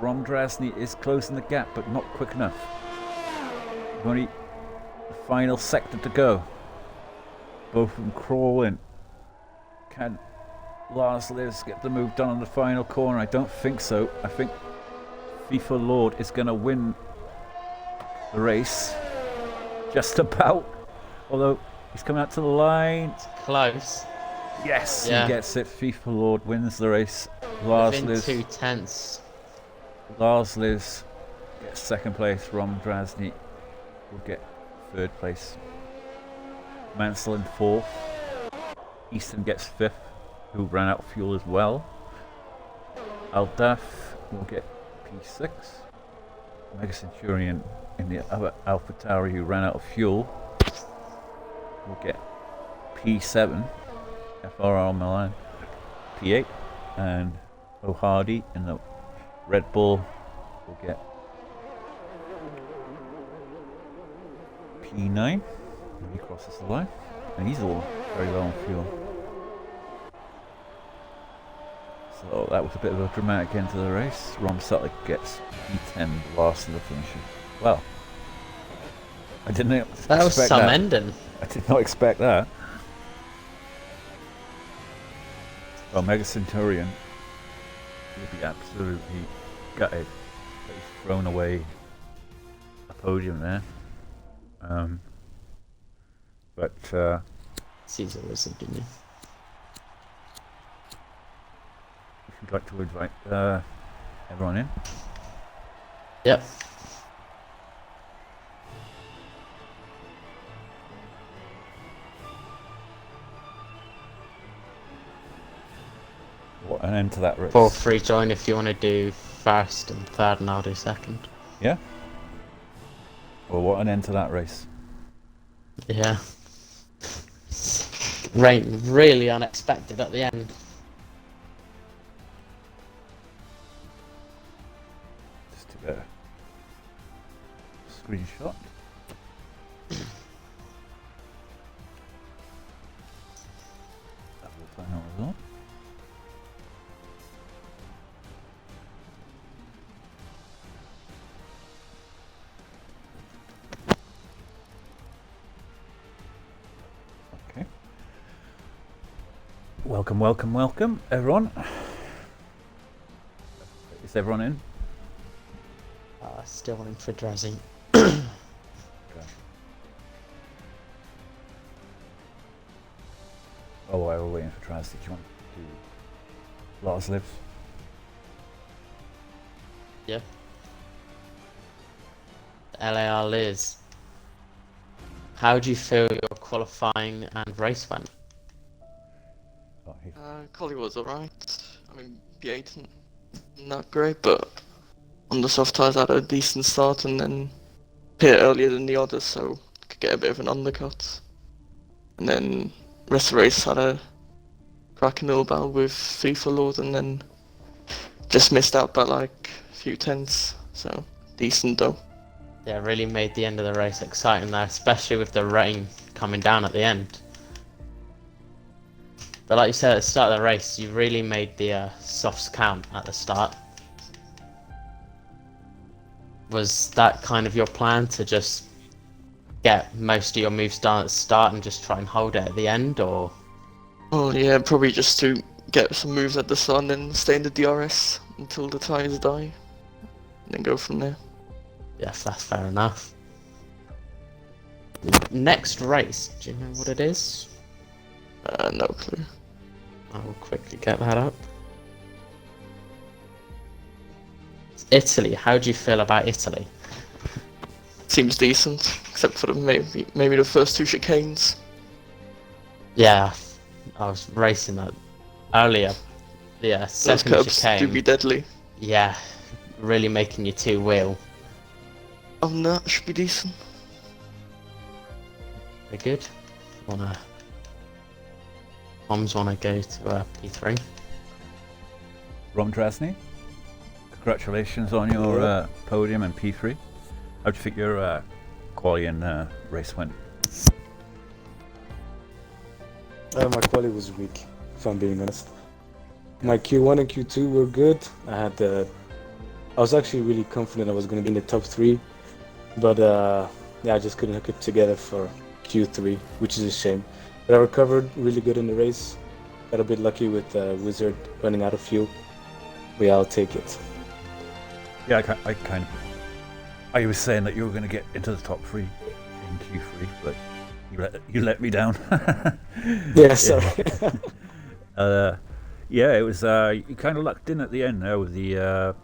Rom Drasny is closing the gap, but not quick enough. Only the final sector to go. Both of them crawling. Can Lars Liz get the move done on the final corner? I don't think so. I think FIFA Lord is going to win the race. Just about. Although he's coming out to the line. It's close. Yes, Yeah. he gets it. FIFA Lord wins the race. Lars Within Liz. 2/10. Lars Liz gets second place. Rom Drasny will get third place. Mansell in fourth. Easton gets fifth, who ran out of fuel as well. Aldaf will get P6. Mega Centurion in the other Alpha Tauri, who ran out of fuel, will get P7. FRR Milan P8. And O'Hardy in the Red Bull will get P9 when he crosses the line, and he's all very low on fuel. So that was a bit of a dramatic end to the race. Rom Sutter gets P10, last of the finisher. Well, I didn't expect That was some that. ending. I did not expect that. Well, Mega Centurion will be absolutely gutted that he's thrown away a podium there. But Caesar Wizard, didn't you? if you'd like to invite everyone in. Yep. What an end to that race. Feel free join if you want to do first and third, and I'll do second. Yeah? Well, what an end to that race. Yeah. Rain really unexpected at the end. Just took a screenshot. That will final result. Okay. Welcome, welcome, welcome, everyone. Is everyone in? Still waiting for Drazzy. Okay. Oh, I was waiting for Trans. Did you want to do Lars Lives? Yeah. LAR Liz. How do you feel your qualifying and race went? Oh, he- Collie was alright. I mean, P8 not great, but on the soft tyres I had a decent start and then hit earlier than the others, so could get a bit of an undercut. And then rest of the race had a cracking middle battle with FIFA Lord and then just missed out by like a few tenths, so decent though. Yeah, really made the end of the race exciting there, especially with the rain coming down at the end. But like you said at the start of the race, you really made the softs count at the start. Was that kind of your plan, to just get most of your moves done at the start and just try and hold it at the end, or? Oh yeah, probably just to get some moves at the start and then stay in the DRS until the tires die, and then go from there. Yes, that's fair enough. Next race, do you know what it is? No clue. I will quickly get that up. It's Italy. How do you feel about Italy? Seems decent, except for maybe the first two chicanes. Yeah, I was racing that earlier. Yeah, Those second curbs do chicane. be deadly. Yeah, really making you two wheel. Oh no, should be decent. Very good. Tom's wanna go to P3. Ron Drasny, congratulations on your podium and P3. How do you think your quali and race went? My quality was weak, if I'm being honest. My Q1 and Q2 were good. I was actually really confident I was going to be in the top 3, but yeah, I just couldn't hook it together for Q3, which is a shame. But I recovered really good in the race. Got a bit lucky with Wizard running out of fuel. But yeah, I'll take it. Yeah, I was saying that you were going to get into the top 3 in Q3, but you let me down. Yeah, sorry. Yeah, it was. You kind of lucked in at the end there with the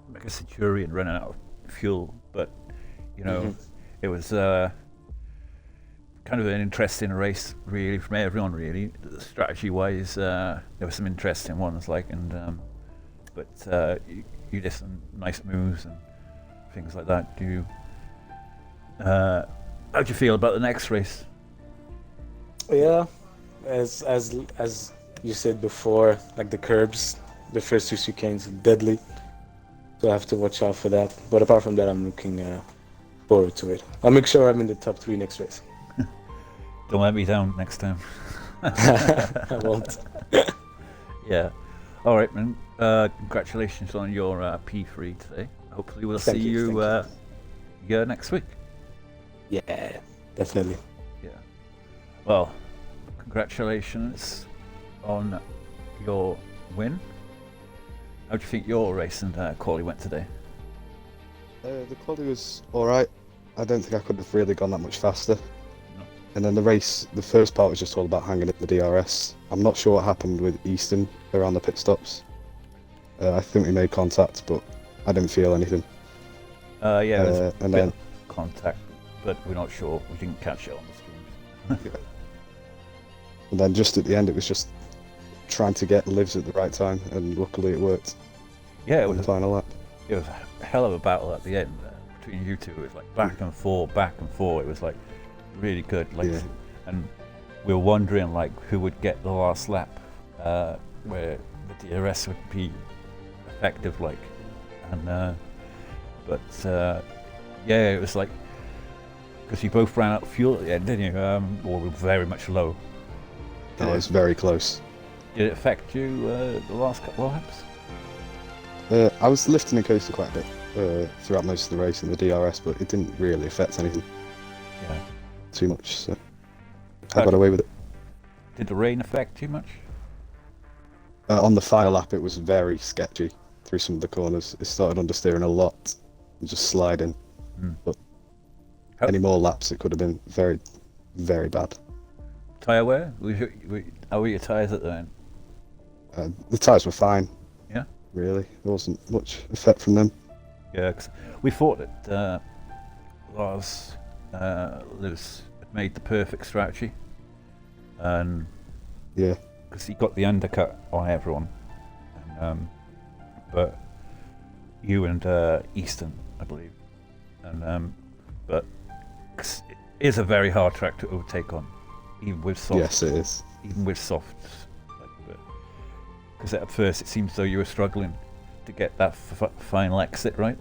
Mega Centurion running out of fuel, but you know, it was kind of an interesting race, really, from everyone. Really, strategy-wise, there were some interesting ones, but you did some nice moves and things like that. How do you feel about the next race? Yeah, as you said before, like the curbs, the first 2 chicanes are deadly, so I have to watch out for that. But apart from that, I'm looking forward to it. I'll make sure I'm in the top 3 next race. Don't let me down next time. I won't. Yeah. All right, man. Congratulations on your P3 today. Hopefully we'll see you next week. Yeah, definitely. Yeah. Well, congratulations on your win. How do you think your race and quali went today? The quality was alright. I don't think I could have really gone that much faster. No. And then the race, the first part was just all about hanging at the DRS. I'm not sure what happened with Easton around the pit stops. I think we made contact, but I didn't feel anything. Yeah, there was a and bit then of contact, but we're not sure. We didn't catch it on the streams. and then just at the end, it was just trying to get lives at the right time, and luckily it worked. Yeah, it on was the final lap. It was a hell of a battle at the end between you two. It was like back and forth, back and forth. It was like really good. Yeah. And we were wondering like who would get the last lap, where the DRS would be effective, like, and yeah, it was like because you both ran out of fuel at the end, didn't you? Or were very much low. It was very close. Did it affect you the last couple of laps? I was lifting and coasting quite a bit throughout most of the race in the DRS, but it didn't really affect anything Yeah. too much, so I got away with it. Did the rain affect you much? On the final lap, it was very sketchy through some of the corners. It started understeering a lot and just sliding. But any more laps, it could have been very, very bad. Tyre wear? How were your tyres at the end? The tyres were fine. Yeah? Really, there wasn't much effect from them. Yeah, 'cause we thought that Lars Lewis had made the perfect strategy, and Yeah, because he got the undercut on everyone, and, but you and Easton, I believe, and but 'cause it is a very hard track to overtake on, even with soft. yes, it is. Even with softs, because at first it seems though you were struggling to get that final exit right.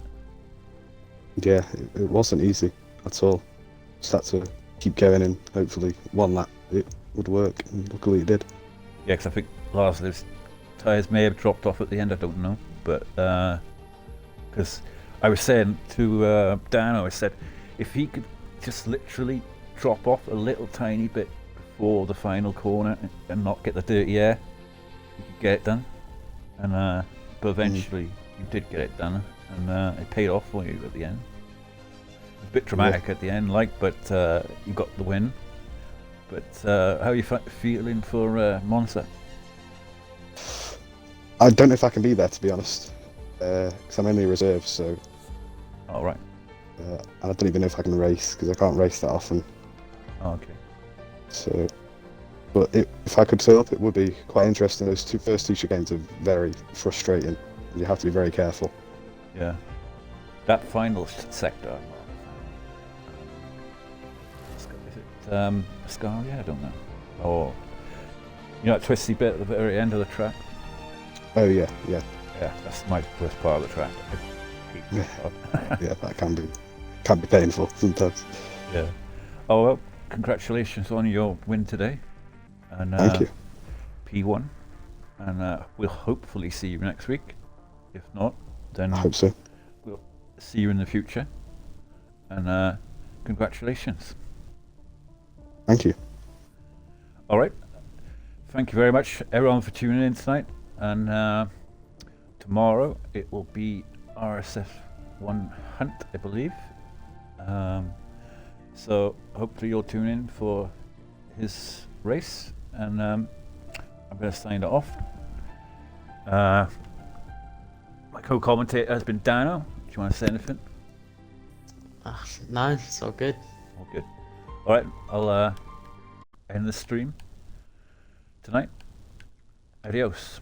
Yeah, it wasn't easy at all. Just had to keep going, and hopefully one lap it would work, and luckily it did. Yeah, because I think Lars' tyres may have dropped off at the end, I don't know, but because I was saying to Dano, I said, if he could just literally drop off a little tiny bit before the final corner and not get the dirty air, he could get it done. And but eventually you did get it done, and it paid off for you at the end. It was a bit dramatic at the end, but you got the win. But how are you feeling for Monza? I don't know if I can be there, to be honest, because I'm only a reserve, so. All right. And I don't even know if I can race, because I can't race that often. Oh, okay. So, but if I could turn up, it would be quite interesting. Those first two games are very frustrating. You have to be very careful. Yeah. That final sector. Is it Ascaria? I don't know. Or that twisty bit at the very end of the track. Oh yeah. Yeah, that's my worst part of the track. I hate that part. Yeah, that can be painful sometimes. Yeah. Oh well, congratulations on your win today. And Thank you. P1. And we'll hopefully see you next week. If not, then I hope so. We'll see you in the future. And congratulations. Thank you. All right. Thank you very much, everyone, for tuning in tonight. And tomorrow it will be RSF1 Hunt, I believe. So hopefully you'll tune in for his race. And I'm going to sign it off. My co-commentator has been Dano. Do you want to say anything? No, it's all good. All good. All right, I'll end the stream tonight. Adios.